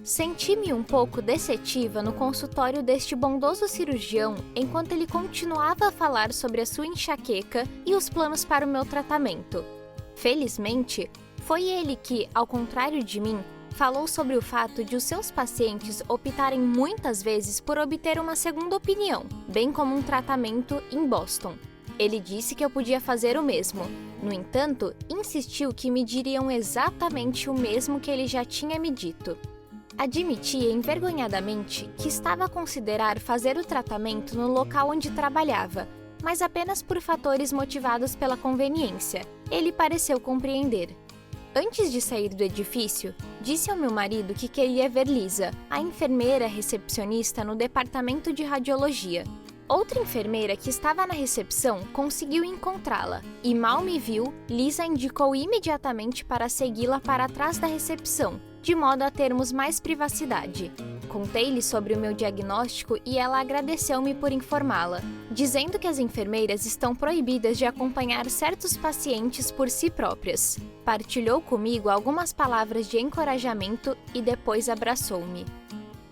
Senti-me um pouco decetiva no consultório deste bondoso cirurgião enquanto ele continuava a falar sobre a sua enxaqueca e os planos para o meu tratamento. Felizmente, foi ele que, ao contrário de mim, falou sobre o fato de os seus pacientes optarem muitas vezes por obter uma segunda opinião, bem como um tratamento em Boston. Ele disse que eu podia fazer o mesmo. No entanto, insistiu que me diriam exatamente o mesmo que ele já tinha me dito. Admitia envergonhadamente que estava a considerar fazer o tratamento no local onde trabalhava, mas apenas por fatores motivados pela conveniência. Ele pareceu compreender. Antes de sair do edifício, disse ao meu marido que queria ver Lisa, a enfermeira recepcionista no departamento de radiologia. Outra enfermeira que estava na recepção conseguiu encontrá-la, e mal me viu, Lisa indicou imediatamente para segui-la para trás da recepção, de modo a termos mais privacidade. Contei-lhe sobre o meu diagnóstico e ela agradeceu-me por informá-la, dizendo que as enfermeiras estão proibidas de acompanhar certos pacientes por si próprias. Partilhou comigo algumas palavras de encorajamento e depois abraçou-me.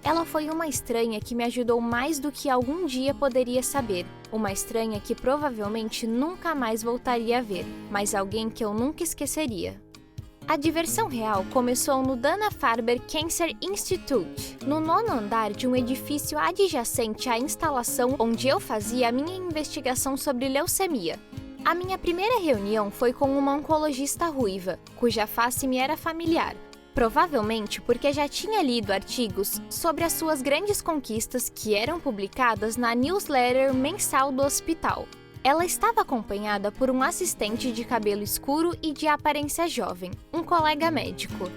Ela foi uma estranha que me ajudou mais do que algum dia poderia saber, uma estranha que provavelmente nunca mais voltaria a ver, mas alguém que eu nunca esqueceria. A diversão real começou no Dana-Farber Cancer Institute, no 9º andar de um edifício adjacente à instalação onde eu fazia a minha investigação sobre leucemia. A minha primeira reunião foi com uma oncologista ruiva, cuja face me era familiar, provavelmente porque já tinha lido artigos sobre as suas grandes conquistas que eram publicadas na newsletter mensal do hospital. Ela estava acompanhada por um assistente de cabelo escuro e de aparência jovem, um colega médico.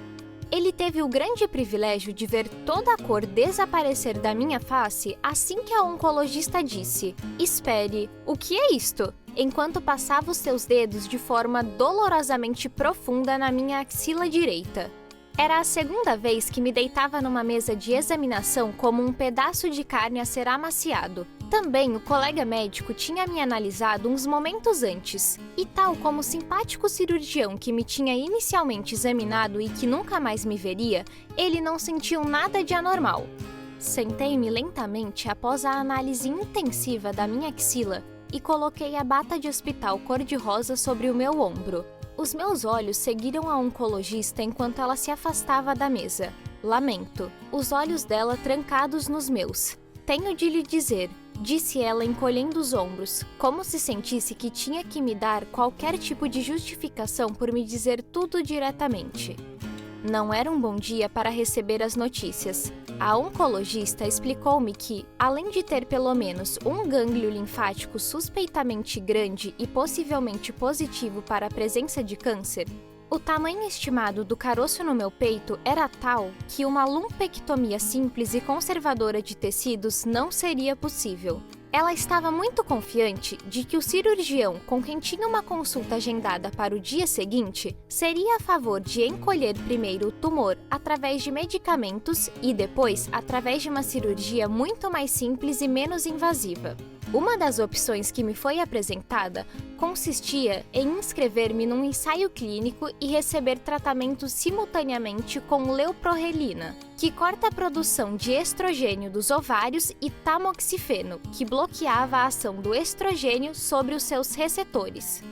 Ele teve o grande privilégio de ver toda a cor desaparecer da minha face assim que a oncologista disse: "Espere, o que é isto?", enquanto passava os seus dedos de forma dolorosamente profunda na minha axila direita. Era a segunda vez que me deitava numa mesa de examinação como um pedaço de carne a ser amaciado. Também o colega médico tinha me analisado uns momentos antes, e tal como o simpático cirurgião que me tinha inicialmente examinado e que nunca mais me veria, ele não sentiu nada de anormal. Sentei-me lentamente após a análise intensiva da minha axila e coloquei a bata de hospital cor-de-rosa sobre o meu ombro. Os meus olhos seguiram a oncologista enquanto ela se afastava da mesa. Lamento, os olhos dela trancados nos meus. "Tenho de lhe dizer", disse ela encolhendo os ombros, como se sentisse que tinha que me dar qualquer tipo de justificação por me dizer tudo diretamente. Não era um bom dia para receber as notícias. A oncologista explicou-me que, além de ter pelo menos um gânglio linfático suspeitamente grande e possivelmente positivo para a presença de câncer, o tamanho estimado do caroço no meu peito era tal que uma lumpectomia simples e conservadora de tecidos não seria possível. Ela estava muito confiante de que o cirurgião com quem tinha uma consulta agendada para o dia seguinte seria a favor de encolher primeiro o tumor através de medicamentos e depois através de uma cirurgia muito mais simples e menos invasiva. Uma das opções que me foi apresentada consistia em inscrever-me num ensaio clínico e receber tratamento simultaneamente com leuprorelina, que corta a produção de estrogênio dos ovários, e tamoxifeno, que bloqueava a ação do estrogênio sobre os seus receptores.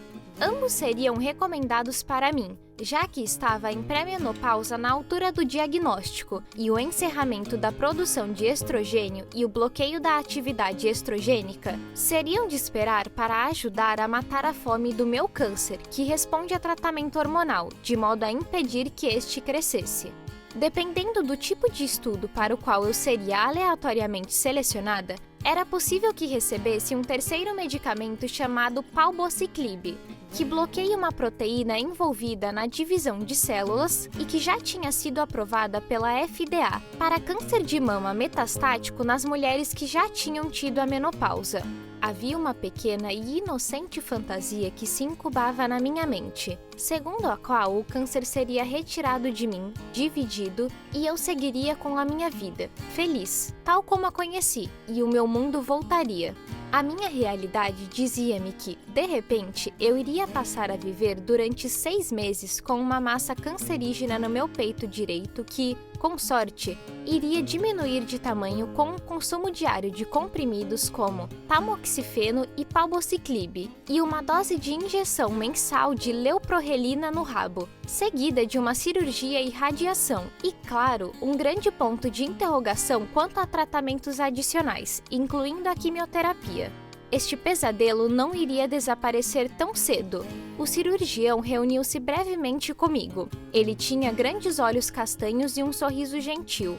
Ambos seriam recomendados para mim, já que estava em pré-menopausa na altura do diagnóstico, e o encerramento da produção de estrogênio e o bloqueio da atividade estrogênica seriam de esperar para ajudar a matar a fome do meu câncer, que responde a tratamento hormonal, de modo a impedir que este crescesse. Dependendo do tipo de estudo para o qual eu seria aleatoriamente selecionada, era possível que recebesse um terceiro medicamento chamado palbociclib, que bloqueia uma proteína envolvida na divisão de células e que já tinha sido aprovada pela FDA para câncer de mama metastático nas mulheres que já tinham tido a menopausa. Havia uma pequena e inocente fantasia que se incubava na minha mente, segundo a qual o câncer seria retirado de mim, dividido, e eu seguiria com a minha vida, feliz, tal como a conheci, e o meu mundo voltaria. A minha realidade dizia-me que, de repente, eu iria passar a viver durante 6 meses com uma massa cancerígena no meu peito direito que, com sorte, iria diminuir de tamanho com o consumo diário de comprimidos como tamoxifeno e palbociclib e uma dose de injeção mensal de leuprorelina no rabo, seguida de uma cirurgia e radiação, e, claro, um grande ponto de interrogação quanto a tratamentos adicionais, incluindo a quimioterapia. Este pesadelo não iria desaparecer tão cedo. O cirurgião reuniu-se brevemente comigo. Ele tinha grandes olhos castanhos e um sorriso gentil.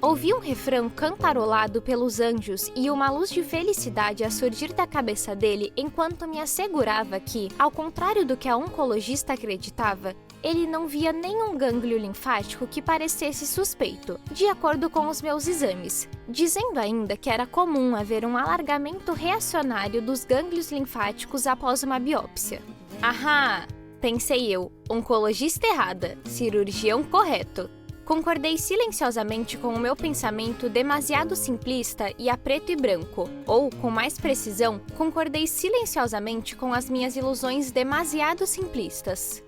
Ouvi um refrão cantarolado pelos anjos e uma luz de felicidade a surgir da cabeça dele enquanto me assegurava que, ao contrário do que a oncologista acreditava, ele não via nenhum gânglio linfático que parecesse suspeito, de acordo com os meus exames, dizendo ainda que era comum haver um alargamento reacionário dos gânglios linfáticos após uma biópsia. Ahá! Pensei eu, oncologista errada, cirurgião correto. Concordei silenciosamente com o meu pensamento demasiado simplista e a preto e branco, ou, com mais precisão, concordei silenciosamente com as minhas ilusões demasiado simplistas.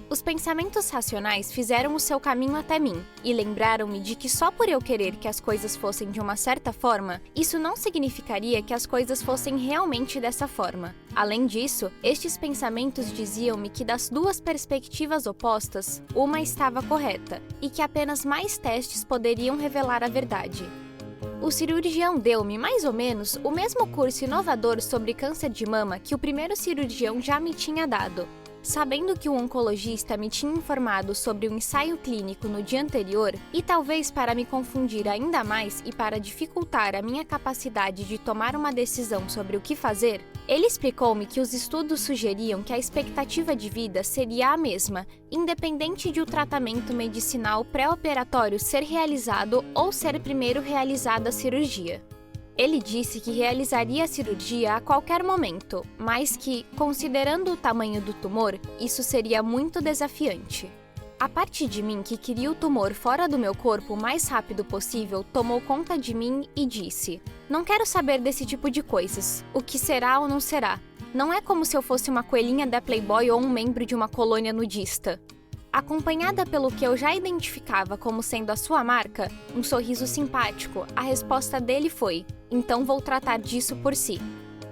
Os pensamentos racionais fizeram o seu caminho até mim e lembraram-me de que só por eu querer que as coisas fossem de uma certa forma, isso não significaria que as coisas fossem realmente dessa forma. Além disso, estes pensamentos diziam-me que das duas perspectivas opostas, uma estava correta e que apenas mais testes poderiam revelar a verdade. O cirurgião deu-me, mais ou menos, o mesmo curso inovador sobre câncer de mama que o primeiro cirurgião já me tinha dado. Sabendo que o oncologista me tinha informado sobre o ensaio clínico no dia anterior, e talvez para me confundir ainda mais e para dificultar a minha capacidade de tomar uma decisão sobre o que fazer, ele explicou-me que os estudos sugeriam que a expectativa de vida seria a mesma, independente de o tratamento medicinal pré-operatório ser realizado ou ser primeiro realizada a cirurgia. Ele disse que realizaria a cirurgia a qualquer momento, mas que, considerando o tamanho do tumor, isso seria muito desafiante. A parte de mim que queria o tumor fora do meu corpo o mais rápido possível tomou conta de mim e disse: "Não quero saber desse tipo de coisas. O que será ou não será. Não é como se eu fosse uma coelhinha da Playboy ou um membro de uma colônia nudista." Acompanhada pelo que eu já identificava como sendo a sua marca, um sorriso simpático, a resposta dele foi: "Então vou tratar disso por si."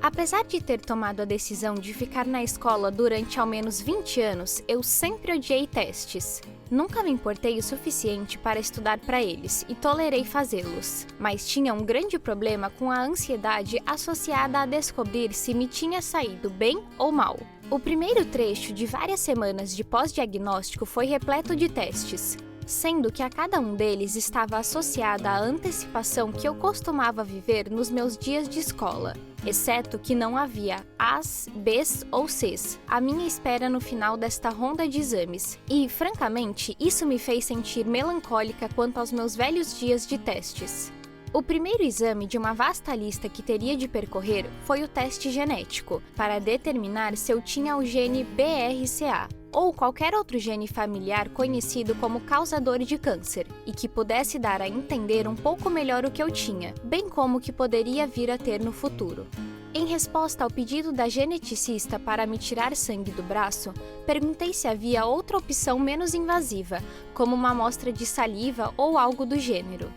Apesar de ter tomado a decisão de ficar na escola durante ao menos 20 anos, eu sempre odiei testes. Nunca me importei o suficiente para estudar para eles e tolerei fazê-los, mas tinha um grande problema com a ansiedade associada a descobrir se me tinha saído bem ou mal. O primeiro trecho de várias semanas de pós-diagnóstico foi repleto de testes, sendo que a cada um deles estava associada a antecipação que eu costumava viver nos meus dias de escola, exceto que não havia As, Bs ou Cs, à minha espera no final desta ronda de exames, e, francamente, isso me fez sentir melancólica quanto aos meus velhos dias de testes. O primeiro exame de uma vasta lista que teria de percorrer foi o teste genético, para determinar se eu tinha o gene BRCA, ou qualquer outro gene familiar conhecido como causador de câncer, e que pudesse dar a entender um pouco melhor o que eu tinha, bem como o que poderia vir a ter no futuro. Em resposta ao pedido da geneticista para me tirar sangue do braço, perguntei se havia outra opção menos invasiva, como uma amostra de saliva ou algo do gênero.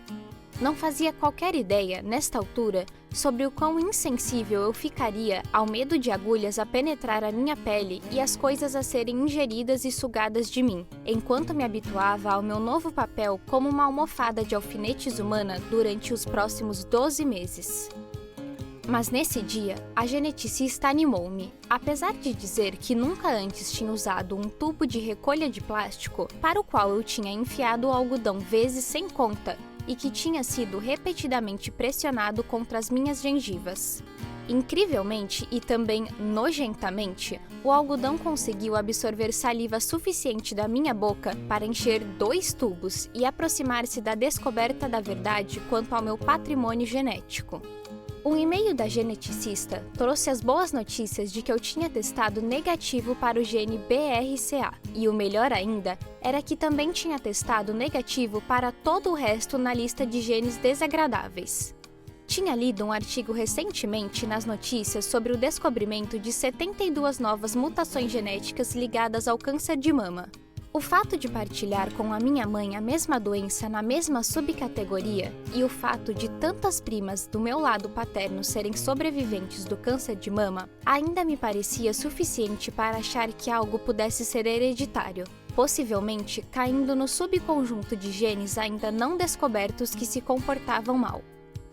Não fazia qualquer ideia, nesta altura, sobre o quão insensível eu ficaria ao medo de agulhas a penetrar a minha pele e as coisas a serem ingeridas e sugadas de mim, enquanto me habituava ao meu novo papel como uma almofada de alfinetes humana durante os próximos 12 meses. Mas nesse dia, a geneticista animou-me. Apesar de dizer que nunca antes tinha usado um tubo de recolha de plástico, para o qual eu tinha enfiado o algodão vezes sem conta, e que tinha sido repetidamente pressionado contra as minhas gengivas. Incrivelmente e também nojentamente, o algodão conseguiu absorver saliva suficiente da minha boca para encher 2 tubos e aproximar-se da descoberta da verdade quanto ao meu patrimônio genético. Um e-mail da geneticista trouxe as boas notícias de que eu tinha testado negativo para o gene BRCA, e o melhor ainda era que também tinha testado negativo para todo o resto na lista de genes desagradáveis. Tinha lido um artigo recentemente nas notícias sobre o descobrimento de 72 novas mutações genéticas ligadas ao câncer de mama. O fato de partilhar com a minha mãe a mesma doença na mesma subcategoria e o fato de tantas primas do meu lado paterno serem sobreviventes do câncer de mama ainda me parecia suficiente para achar que algo pudesse ser hereditário, possivelmente caindo no subconjunto de genes ainda não descobertos que se comportavam mal.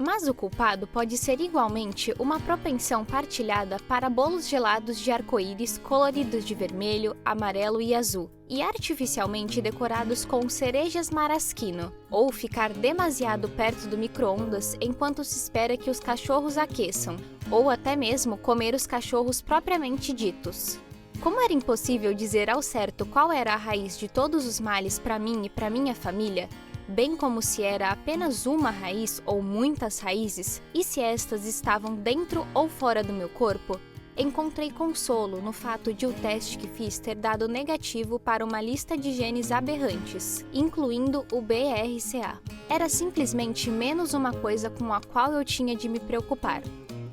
Mas o culpado pode ser igualmente uma propensão partilhada para bolos gelados de arco-íris coloridos de vermelho, amarelo e azul, e artificialmente decorados com cerejas maraschino, ou ficar demasiado perto do micro-ondas enquanto se espera que os cachorros aqueçam, ou até mesmo comer os cachorros propriamente ditos. Como era impossível dizer ao certo qual era a raiz de todos os males para mim e para minha família, bem como se era apenas uma raiz ou muitas raízes, e se estas estavam dentro ou fora do meu corpo, encontrei consolo no fato de o teste que fiz ter dado negativo para uma lista de genes aberrantes, incluindo o BRCA. Era simplesmente menos uma coisa com a qual eu tinha de me preocupar.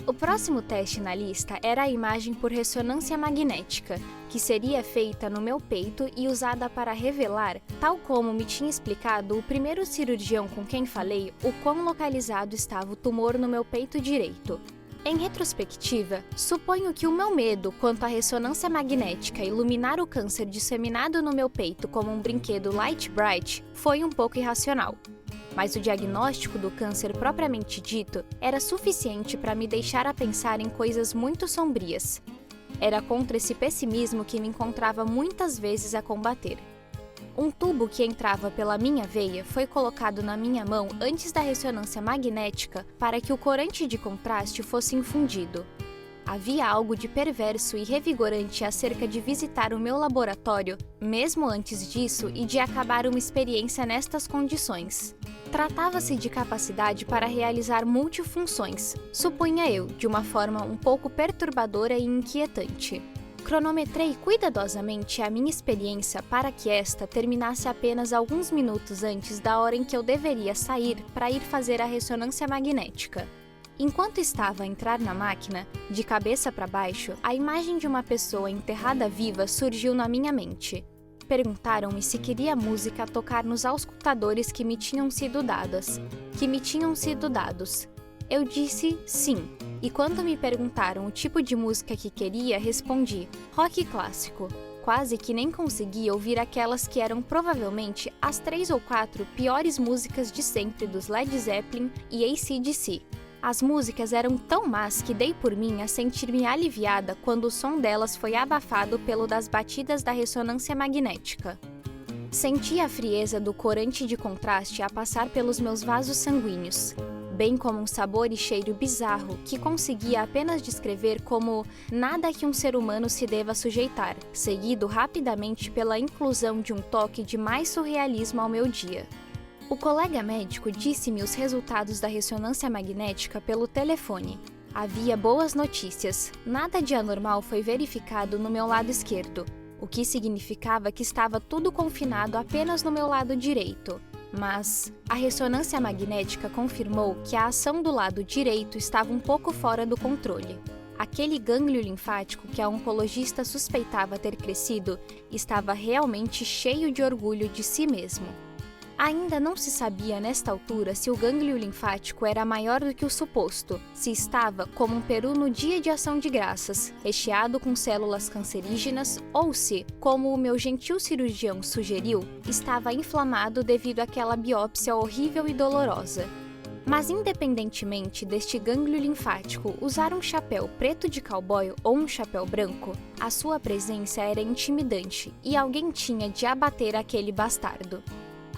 O próximo teste na lista era a imagem por ressonância magnética, que seria feita no meu peito e usada para revelar, tal como me tinha explicado o primeiro cirurgião com quem falei, o quão localizado estava o tumor no meu peito direito. Em retrospectiva, suponho que o meu medo quanto à ressonância magnética iluminar o câncer disseminado no meu peito como um brinquedo Light Bright foi um pouco irracional. Mas o diagnóstico do câncer propriamente dito era suficiente para me deixar a pensar em coisas muito sombrias. Era contra esse pessimismo que me encontrava muitas vezes a combater. Um tubo que entrava pela minha veia foi colocado na minha mão antes da ressonância magnética para que o corante de contraste fosse infundido. Havia algo de perverso e revigorante acerca de visitar o meu laboratório, mesmo antes disso, e de acabar uma experiência nestas condições. Tratava-se de capacidade para realizar multifunções, supunha eu, de uma forma um pouco perturbadora e inquietante. Cronometrei cuidadosamente a minha experiência para que esta terminasse apenas alguns minutos antes da hora em que eu deveria sair para ir fazer a ressonância magnética. Enquanto estava a entrar na máquina, de cabeça para baixo, a imagem de uma pessoa enterrada viva surgiu na minha mente. Perguntaram-me se queria música a tocar nos auscultadores que me tinham sido dados. Eu disse sim, e quando me perguntaram o tipo de música que queria, respondi: rock clássico. Quase que nem consegui ouvir aquelas que eram provavelmente as 3 ou 4 piores músicas de sempre dos Led Zeppelin e AC/DC. As músicas eram tão más que dei por mim a sentir-me aliviada quando o som delas foi abafado pelo das batidas da ressonância magnética. Senti a frieza do corante de contraste a passar pelos meus vasos sanguíneos, bem como um sabor e cheiro bizarro que conseguia apenas descrever como nada que um ser humano se deva sujeitar, seguido rapidamente pela inclusão de um toque de mais surrealismo ao meu dia. O colega médico disse-me os resultados da ressonância magnética pelo telefone. Havia boas notícias, nada de anormal foi verificado no meu lado esquerdo, o que significava que estava tudo confinado apenas no meu lado direito. Mas a ressonância magnética confirmou que a ação do lado direito estava um pouco fora do controle. Aquele gânglio linfático que a oncologista suspeitava ter crescido estava realmente cheio de orgulho de si mesmo. Ainda não se sabia nesta altura se o gânglio linfático era maior do que o suposto, se estava como um peru no dia de ação de graças, recheado com células cancerígenas, ou se, como o meu gentil cirurgião sugeriu, estava inflamado devido àquela biópsia horrível e dolorosa. Mas independentemente deste gânglio linfático usar um chapéu preto de cowboy ou um chapéu branco, a sua presença era intimidante e alguém tinha de abater aquele bastardo.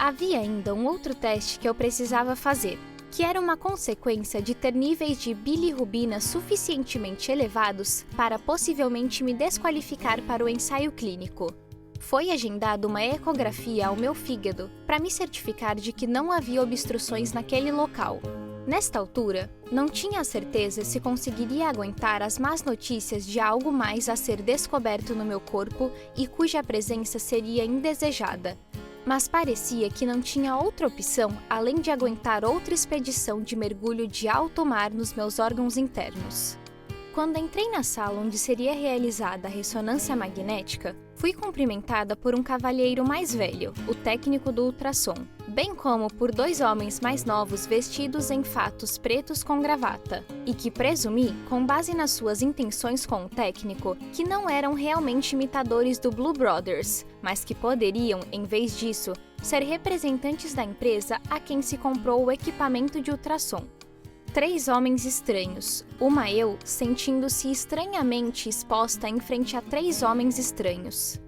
Havia ainda um outro teste que eu precisava fazer, que era uma consequência de ter níveis de bilirrubina suficientemente elevados para possivelmente me desqualificar para o ensaio clínico. Foi agendada uma ecografia ao meu fígado para me certificar de que não havia obstruções naquele local. Nesta altura, não tinha certeza se conseguiria aguentar as más notícias de algo mais a ser descoberto no meu corpo e cuja presença seria indesejada. Mas parecia que não tinha outra opção além de aguentar outra expedição de mergulho de alto mar nos meus órgãos internos. Quando entrei na sala onde seria realizada a ressonância magnética, fui cumprimentada por um cavalheiro mais velho, o técnico do ultrassom, bem como por 2 homens mais novos vestidos em fatos pretos com gravata, e que presumi, com base nas suas intenções com o técnico, que não eram realmente imitadores do Blue Brothers, mas que poderiam, em vez disso, ser representantes da empresa a quem se comprou o equipamento de ultrassom. 3 homens estranhos, uma eu sentindo-se estranhamente exposta em frente a 3 homens estranhos.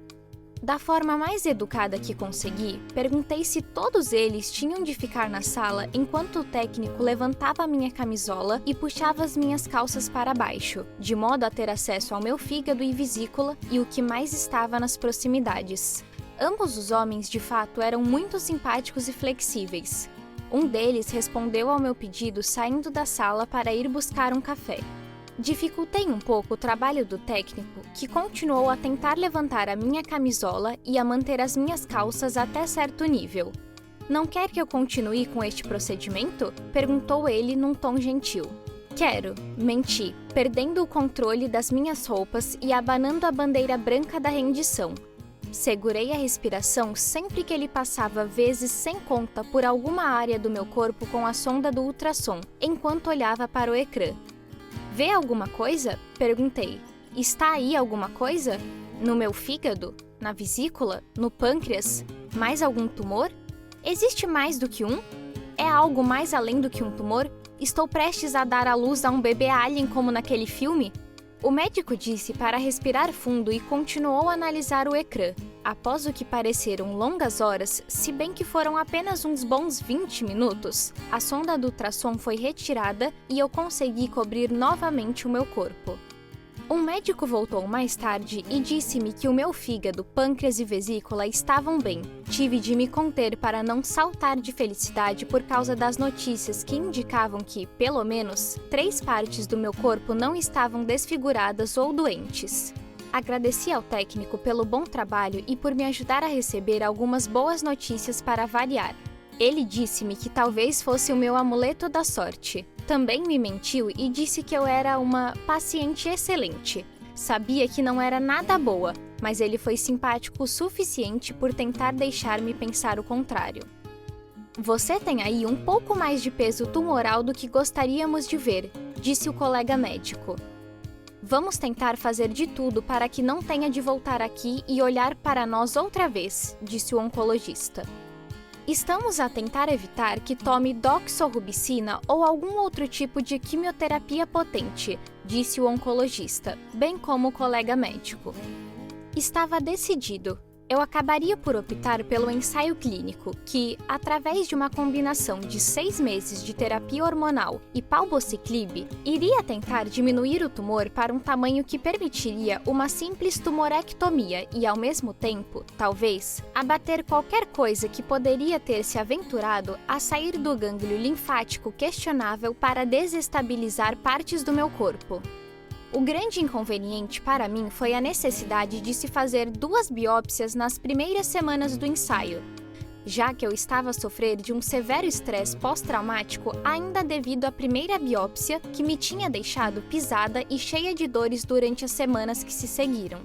Da forma mais educada que consegui, perguntei se todos eles tinham de ficar na sala enquanto o técnico levantava a minha camisola e puxava as minhas calças para baixo, de modo a ter acesso ao meu fígado e vesícula e o que mais estava nas proximidades. Ambos os homens, de fato, eram muito simpáticos e flexíveis. Um deles respondeu ao meu pedido saindo da sala para ir buscar um café. Dificultei um pouco o trabalho do técnico, que continuou a tentar levantar a minha camisola e a manter as minhas calças até certo nível. "Não quer que eu continue com este procedimento?" perguntou ele num tom gentil. "Quero", menti, perdendo o controle das minhas roupas e abanando a bandeira branca da rendição. Segurei a respiração sempre que ele passava vezes sem conta por alguma área do meu corpo com a sonda do ultrassom, enquanto olhava para o ecrã. "Vê alguma coisa?" perguntei. "Está aí alguma coisa? No meu fígado? Na vesícula? No pâncreas? Mais algum tumor? Existe mais do que um? É algo mais além do que um tumor? Estou prestes a dar à luz a um bebê alien como naquele filme?" O médico disse para respirar fundo e continuou a analisar o ecrã. Após o que pareceram longas horas, se bem que foram apenas uns bons 20 minutos, a sonda do ultrassom foi retirada e eu consegui cobrir novamente o meu corpo. Um médico voltou mais tarde e disse-me que o meu fígado, pâncreas e vesícula estavam bem. Tive de me conter para não saltar de felicidade por causa das notícias que indicavam que, pelo menos, 3 partes do meu corpo não estavam desfiguradas ou doentes. Agradeci ao técnico pelo bom trabalho e por me ajudar a receber algumas boas notícias para variar. Ele disse-me que talvez fosse o meu amuleto da sorte. Também me mentiu e disse que eu era uma paciente excelente. Sabia que não era nada boa, mas ele foi simpático o suficiente por tentar deixar-me pensar o contrário. Você tem aí um pouco mais de peso tumoral do que gostaríamos de ver, disse o colega médico. Vamos tentar fazer de tudo para que não tenha de voltar aqui e olhar para nós outra vez, disse o oncologista. Estamos a tentar evitar que tome doxorubicina ou algum outro tipo de quimioterapia potente, disse o oncologista, bem como o colega médico. Estava decidido. Eu acabaria por optar pelo ensaio clínico, que, através de uma combinação de 6 meses de terapia hormonal e palbociclib, iria tentar diminuir o tumor para um tamanho que permitiria uma simples tumorectomia e, ao mesmo tempo, talvez, abater qualquer coisa que poderia ter se aventurado a sair do gânglio linfático questionável para desestabilizar partes do meu corpo. O grande inconveniente para mim foi a necessidade de se fazer 2 biópsias nas primeiras semanas do ensaio, já que eu estava a sofrer de um severo estresse pós-traumático ainda devido à primeira biópsia que me tinha deixado pisada e cheia de dores durante as semanas que se seguiram.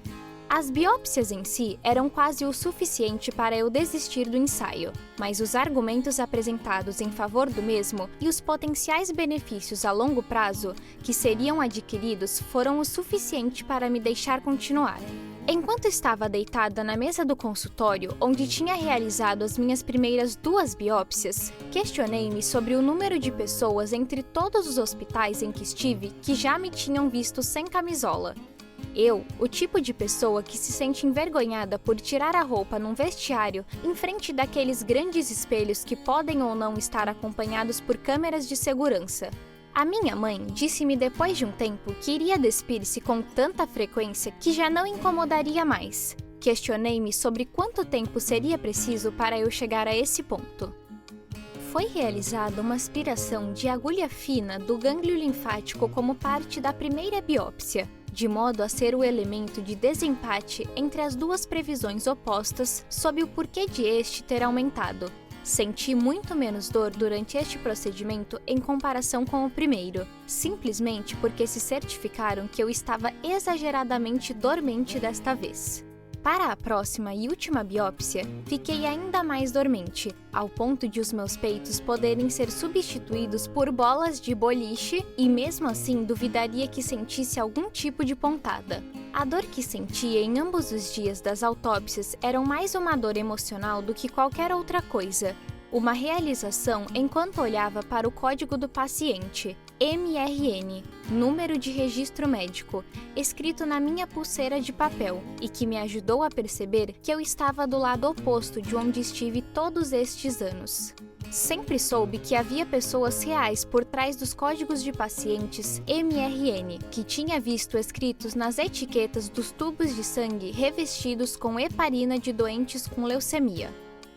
As biópsias em si eram quase o suficiente para eu desistir do ensaio, mas os argumentos apresentados em favor do mesmo e os potenciais benefícios a longo prazo que seriam adquiridos foram o suficiente para me deixar continuar. Enquanto estava deitada na mesa do consultório, onde tinha realizado as minhas primeiras 2 biópsias, questionei-me sobre o número de pessoas entre todos os hospitais em que estive que já me tinham visto sem camisola. Eu, o tipo de pessoa que se sente envergonhada por tirar a roupa num vestiário em frente daqueles grandes espelhos que podem ou não estar acompanhados por câmeras de segurança. A minha mãe disse-me depois de um tempo que iria despir-se com tanta frequência que já não incomodaria mais. Questionei-me sobre quanto tempo seria preciso para eu chegar a esse ponto. Foi realizada uma aspiração de agulha fina do gânglio linfático como parte da primeira biópsia, de modo a ser o elemento de desempate entre as 2 previsões opostas sobre o porquê de este ter aumentado. Senti muito menos dor durante este procedimento em comparação com o primeiro, simplesmente porque se certificaram que eu estava exageradamente dormente desta vez. Para a próxima e última biópsia, fiquei ainda mais dormente, ao ponto de os meus peitos poderem ser substituídos por bolas de boliche e mesmo assim duvidaria que sentisse algum tipo de pontada. A dor que sentia em ambos os dias das autópsias era mais uma dor emocional do que qualquer outra coisa. Uma realização enquanto olhava para o código do paciente, MRN, número de registro médico, escrito na minha pulseira de papel, e que me ajudou a perceber que eu estava do lado oposto de onde estive todos estes anos. Sempre soube que havia pessoas reais por trás dos códigos de pacientes MRN, que tinha visto escritos nas etiquetas dos tubos de sangue revestidos com heparina de doentes com leucemia.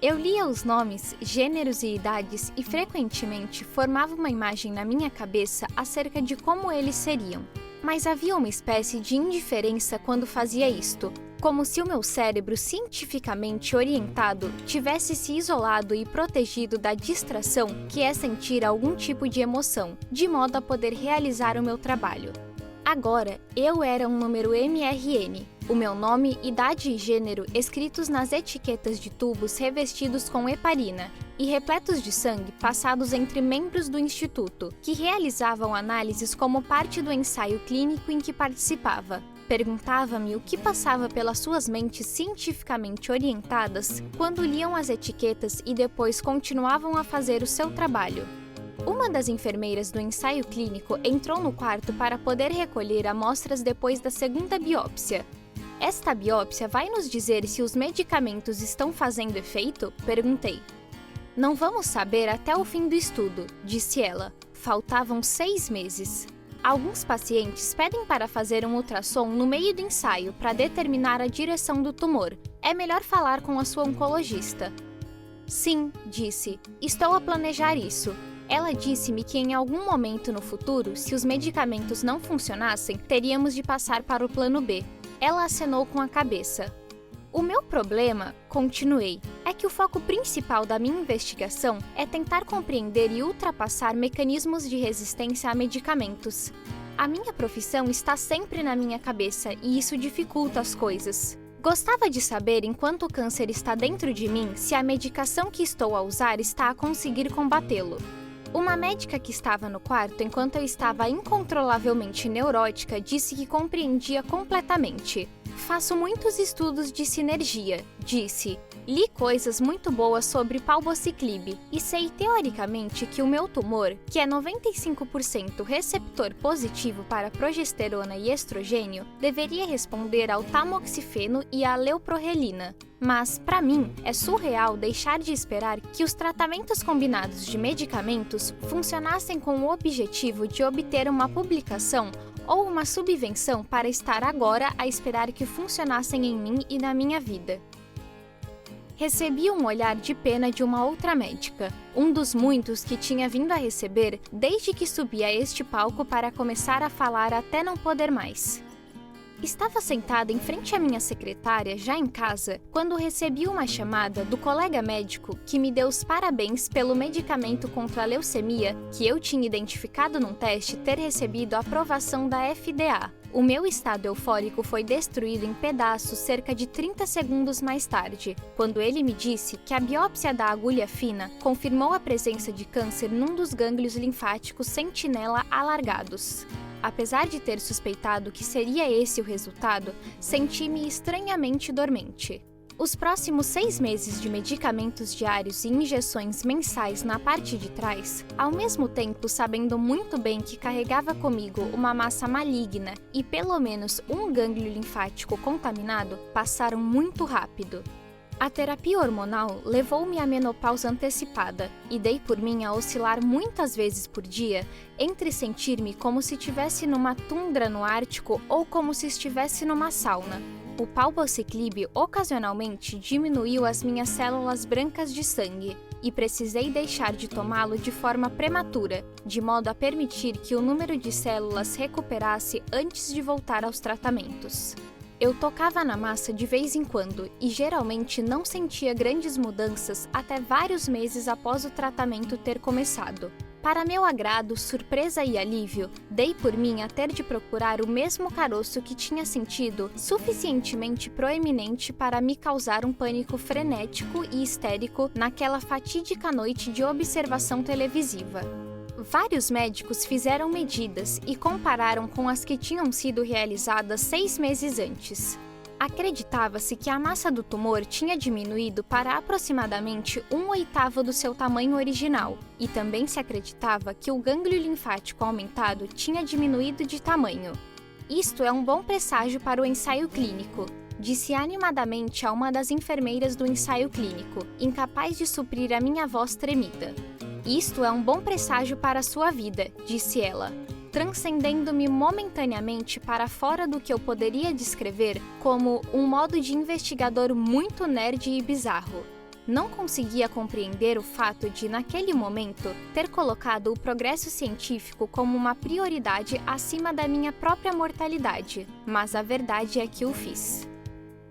Eu lia os nomes, gêneros e idades e frequentemente formava uma imagem na minha cabeça acerca de como eles seriam. Mas havia uma espécie de indiferença quando fazia isto, como se o meu cérebro cientificamente orientado tivesse se isolado e protegido da distração que é sentir algum tipo de emoção, de modo a poder realizar o meu trabalho. Agora, eu era um número MRN, o meu nome, idade e gênero escritos nas etiquetas de tubos revestidos com heparina e repletos de sangue passados entre membros do instituto, que realizavam análises como parte do ensaio clínico em que participava. Perguntava-me o que passava pelas suas mentes cientificamente orientadas quando liam as etiquetas e depois continuavam a fazer o seu trabalho. Uma das enfermeiras do ensaio clínico entrou no quarto para poder recolher amostras depois da segunda biópsia. Esta biópsia vai nos dizer se os medicamentos estão fazendo efeito? Perguntei. Não vamos saber até o fim do estudo, disse ela. Faltavam 6 meses. Alguns pacientes pedem para fazer um ultrassom no meio do ensaio para determinar a direção do tumor. É melhor falar com a sua oncologista. Sim, disse. Estou a planejar isso. Ela disse-me que em algum momento no futuro, se os medicamentos não funcionassem, teríamos de passar para o plano B. Ela acenou com a cabeça. O meu problema, continuei, é que o foco principal da minha investigação é tentar compreender e ultrapassar mecanismos de resistência a medicamentos. A minha profissão está sempre na minha cabeça e isso dificulta as coisas. Gostava de saber, enquanto o câncer está dentro de mim, se a medicação que estou a usar está a conseguir combatê-lo. Uma médica que estava no quarto enquanto eu estava incontrolavelmente neurótica disse que compreendia completamente. Faço muitos estudos de sinergia, disse. Li coisas muito boas sobre palbociclib e sei teoricamente que o meu tumor, que é 95% receptor positivo para progesterona e estrogênio, deveria responder ao tamoxifeno e à leuprorelina. Mas, para mim, é surreal deixar de esperar que os tratamentos combinados de medicamentos funcionassem com o objetivo de obter uma publicação ou uma subvenção para estar agora a esperar que funcionassem em mim e na minha vida. Recebi um olhar de pena de uma outra médica, um dos muitos que tinha vindo a receber desde que subi a este palco para começar a falar até não poder mais. Estava sentada em frente à minha secretária, já em casa, quando recebi uma chamada do colega médico que me deu os parabéns pelo medicamento contra a leucemia que eu tinha identificado num teste ter recebido a aprovação da FDA. O meu estado eufórico foi destruído em pedaços cerca de 30 segundos mais tarde, quando ele me disse que a biópsia da agulha fina confirmou a presença de câncer num dos gânglios linfáticos sentinela alargados. Apesar de ter suspeitado que seria esse o resultado, senti-me estranhamente dormente. Os próximos 6 meses de medicamentos diários e injeções mensais na parte de trás, ao mesmo tempo sabendo muito bem que carregava comigo uma massa maligna e pelo menos um gânglio linfático contaminado, passaram muito rápido. A terapia hormonal levou-me à menopausa antecipada e dei por mim a oscilar muitas vezes por dia entre sentir-me como se estivesse numa tundra no Ártico ou como se estivesse numa sauna. O palbociclib ocasionalmente diminuiu as minhas células brancas de sangue e precisei deixar de tomá-lo de forma prematura, de modo a permitir que o número de células recuperasse antes de voltar aos tratamentos. Eu tocava na massa de vez em quando e geralmente não sentia grandes mudanças até vários meses após o tratamento ter começado. Para meu agrado, surpresa e alívio, dei por mim a ter de procurar o mesmo caroço que tinha sentido suficientemente proeminente para me causar um pânico frenético e histérico naquela fatídica noite de observação televisiva. Vários médicos fizeram medidas e compararam com as que tinham sido realizadas 6 meses antes. Acreditava-se que a massa do tumor tinha diminuído para aproximadamente 1/8 do seu tamanho original, e também se acreditava que o gânglio linfático aumentado tinha diminuído de tamanho. Isto é um bom presságio para o ensaio clínico, disse animadamente a uma das enfermeiras do ensaio clínico, incapaz de suprir a minha voz tremida. Isto é um bom presságio para a sua vida, disse ela, transcendendo-me momentaneamente para fora do que eu poderia descrever como um modo de investigador muito nerd e bizarro. Não conseguia compreender o fato de, naquele momento, ter colocado o progresso científico como uma prioridade acima da minha própria mortalidade, mas a verdade é que o fiz.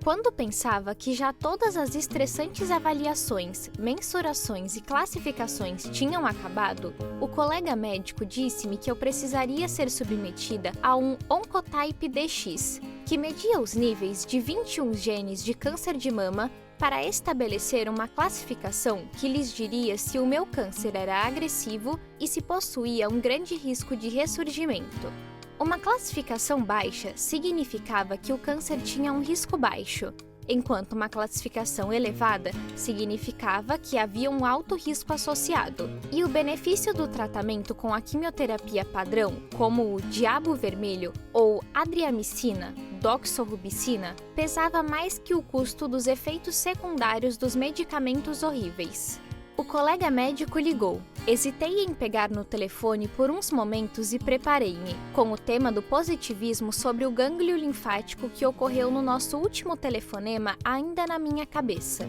Quando pensava que já todas as estressantes avaliações, mensurações e classificações tinham acabado, o colega médico disse-me que eu precisaria ser submetida a um Oncotype DX, que media os níveis de 21 genes de câncer de mama para estabelecer uma classificação que lhes diria se o meu câncer era agressivo e se possuía um grande risco de ressurgimento. Uma classificação baixa significava que o câncer tinha um risco baixo. enquanto uma classificação elevada significava que havia um alto risco associado. E o benefício do tratamento com a quimioterapia padrão, como o diabo vermelho ou adriamicina, doxorubicina, pesava mais que o custo dos efeitos secundários dos medicamentos horríveis. O colega médico ligou. Hesitei em pegar no telefone por uns momentos e preparei-me, com o tema do positivismo sobre o gânglio linfático que ocorreu no nosso último telefonema ainda na minha cabeça.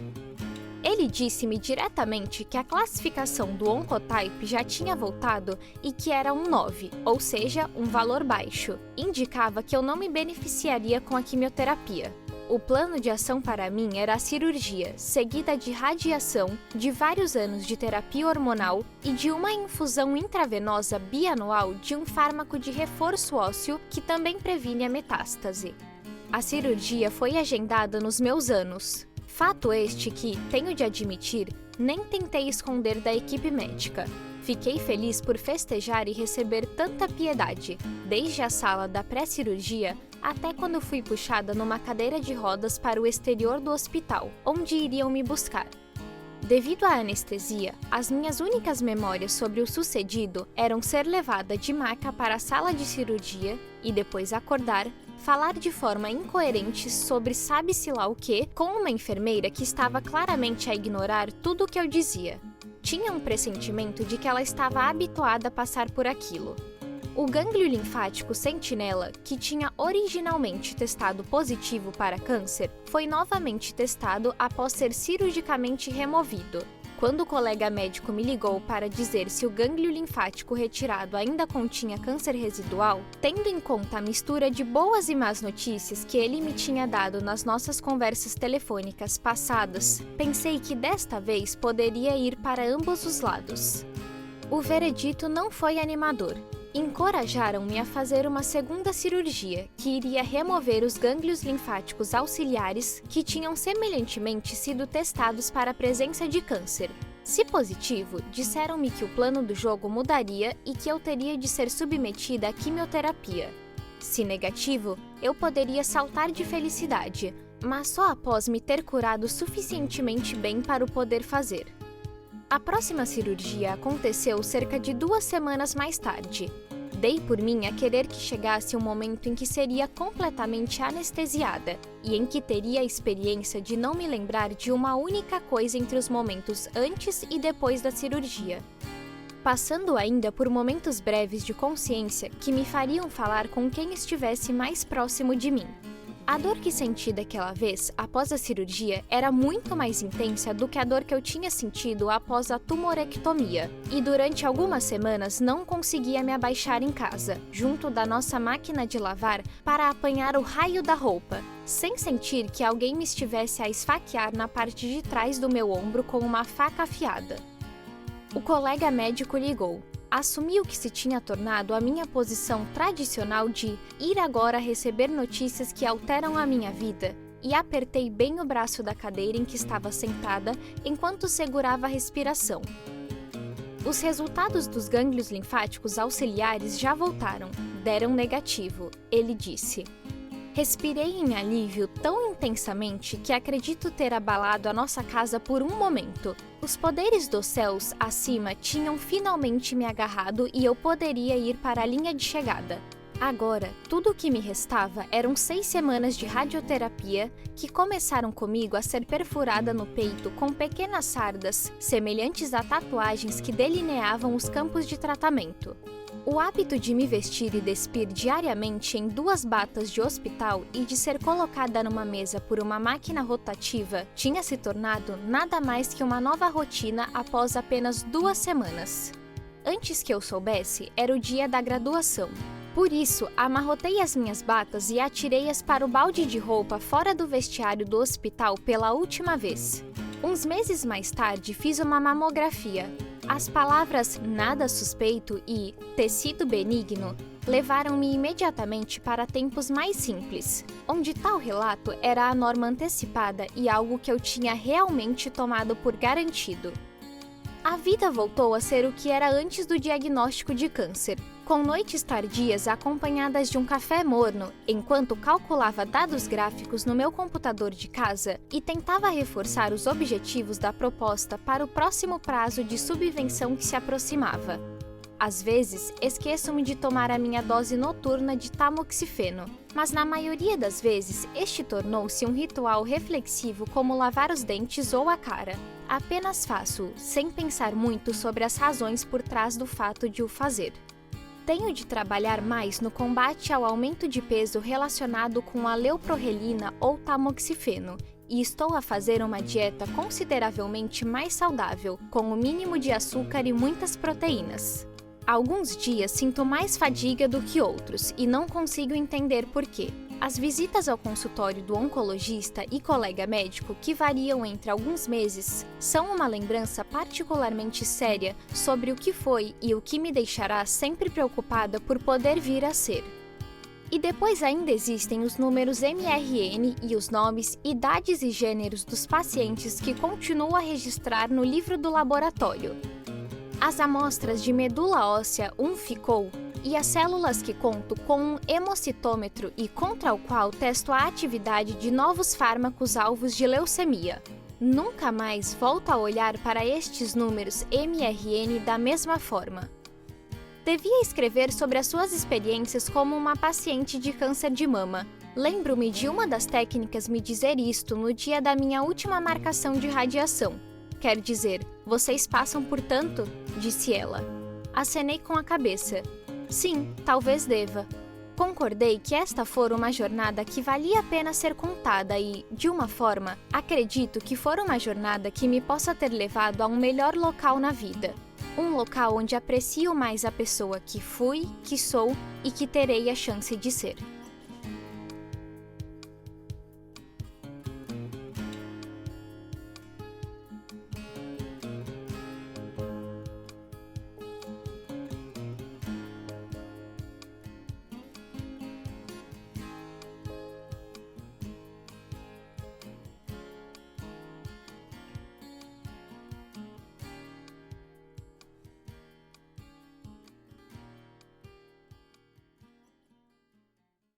Ele disse-me diretamente que a classificação do Oncotype já tinha voltado e que era um 9, ou seja, um valor baixo. Indicava que eu não me beneficiaria com a quimioterapia. O plano de ação para mim era a cirurgia, seguida de radiação, de vários anos de terapia hormonal e de uma infusão intravenosa bianual de um fármaco de reforço ósseo que também previne a metástase. A cirurgia foi agendada nos meus anos. Fato este que, tenho de admitir, nem tentei esconder da equipe médica. Fiquei feliz por festejar e receber tanta piedade, desde a sala da pré-cirurgia até quando fui puxada numa cadeira de rodas para o exterior do hospital, onde iriam me buscar. Devido à anestesia, as minhas únicas memórias sobre o sucedido eram ser levada de maca para a sala de cirurgia e depois acordar, falar de forma incoerente sobre sabe-se lá o quê, com uma enfermeira que estava claramente a ignorar tudo o que eu dizia. Tinha um pressentimento de que ela estava habituada a passar por aquilo. O gânglio linfático sentinela, que tinha originalmente testado positivo para câncer, foi novamente testado após ser cirurgicamente removido. Quando o colega médico me ligou para dizer se o gânglio linfático retirado ainda continha câncer residual, tendo em conta a mistura de boas e más notícias que ele me tinha dado nas nossas conversas telefônicas passadas, pensei que desta vez poderia ir para ambos os lados. O veredito não foi animador. Encorajaram-me a fazer uma segunda cirurgia, que iria remover os gânglios linfáticos auxiliares que tinham semelhantemente sido testados para a presença de câncer. Se positivo, disseram-me que o plano do jogo mudaria e que eu teria de ser submetida à quimioterapia. Se negativo, eu poderia saltar de felicidade, mas só após me ter curado suficientemente bem para o poder fazer. A próxima cirurgia aconteceu cerca de 2 semanas mais tarde. Dei por mim a querer que chegasse um momento em que seria completamente anestesiada e em que teria a experiência de não me lembrar de uma única coisa entre os momentos antes e depois da cirurgia. Passando ainda por momentos breves de consciência que me fariam falar com quem estivesse mais próximo de mim. A dor que senti daquela vez, após a cirurgia, era muito mais intensa do que a dor que eu tinha sentido após a tumorectomia, e durante algumas semanas não conseguia me abaixar em casa, junto da nossa máquina de lavar, para apanhar o raio da roupa, sem sentir que alguém me estivesse a esfaquear na parte de trás do meu ombro com uma faca afiada. O colega médico ligou. Assumi o que se tinha tornado a minha posição tradicional de ir agora receber notícias que alteram a minha vida e apertei bem o braço da cadeira em que estava sentada enquanto segurava a respiração. Os resultados dos gânglios linfáticos auxiliares já voltaram, deram negativo, ele disse. Respirei em alívio tão intensamente que acredito ter abalado a nossa casa por um momento. Os poderes dos céus acima tinham finalmente me agarrado e eu poderia ir para a linha de chegada. Agora, tudo o que me restava eram 6 semanas de radioterapia que começaram comigo a ser perfurada no peito com pequenas sardas, semelhantes a tatuagens que delineavam os campos de tratamento. O hábito de me vestir e despir diariamente em 2 batas de hospital e de ser colocada numa mesa por uma máquina rotativa tinha se tornado nada mais que uma nova rotina após apenas 2 semanas. Antes que eu soubesse, era o dia da graduação. Por isso, amarrotei as minhas batas e atirei-as para o balde de roupa fora do vestiário do hospital pela última vez. Uns meses mais tarde, fiz uma mamografia. As palavras nada suspeito e tecido benigno levaram-me imediatamente para tempos mais simples, onde tal relato era a norma antecipada e algo que eu tinha realmente tomado por garantido. A vida voltou a ser o que era antes do diagnóstico de câncer, com noites tardias acompanhadas de um café morno, enquanto calculava dados gráficos no meu computador de casa e tentava reforçar os objetivos da proposta para o próximo prazo de subvenção que se aproximava. Às vezes, esqueço-me de tomar a minha dose noturna de tamoxifeno, mas na maioria das vezes este tornou-se um ritual reflexivo como lavar os dentes ou a cara. Apenas faço-o, sem pensar muito sobre as razões por trás do fato de o fazer. Tenho de trabalhar mais no combate ao aumento de peso relacionado com a leuprorelina ou tamoxifeno, e estou a fazer uma dieta consideravelmente mais saudável, com o mínimo de açúcar e muitas proteínas. Alguns dias sinto mais fadiga do que outros e não consigo entender por quê. As visitas ao consultório do oncologista e colega médico, que variam entre alguns meses, são uma lembrança particularmente séria sobre o que foi e o que me deixará sempre preocupada por poder vir a ser. E depois ainda existem os números MRN e os nomes, idades e gêneros dos pacientes que continuo a registrar no livro do laboratório. As amostras de medula óssea ficou e as células que conto com um hemocitômetro e contra o qual testo a atividade de novos fármacos alvos de leucemia. Nunca mais volto a olhar para estes números MRN da mesma forma. Devia escrever sobre as suas experiências como uma paciente de câncer de mama. Lembro-me de uma das técnicas me dizer isto no dia da minha última marcação de radiação. Quer dizer, vocês passam por tanto? Disse ela. Acenei com a cabeça. Sim, talvez deva. Concordei que esta fora uma jornada que valia a pena ser contada e, de uma forma, acredito que fora uma jornada que me possa ter levado a um melhor local na vida. Um local onde aprecio mais a pessoa que fui, que sou e que terei a chance de ser.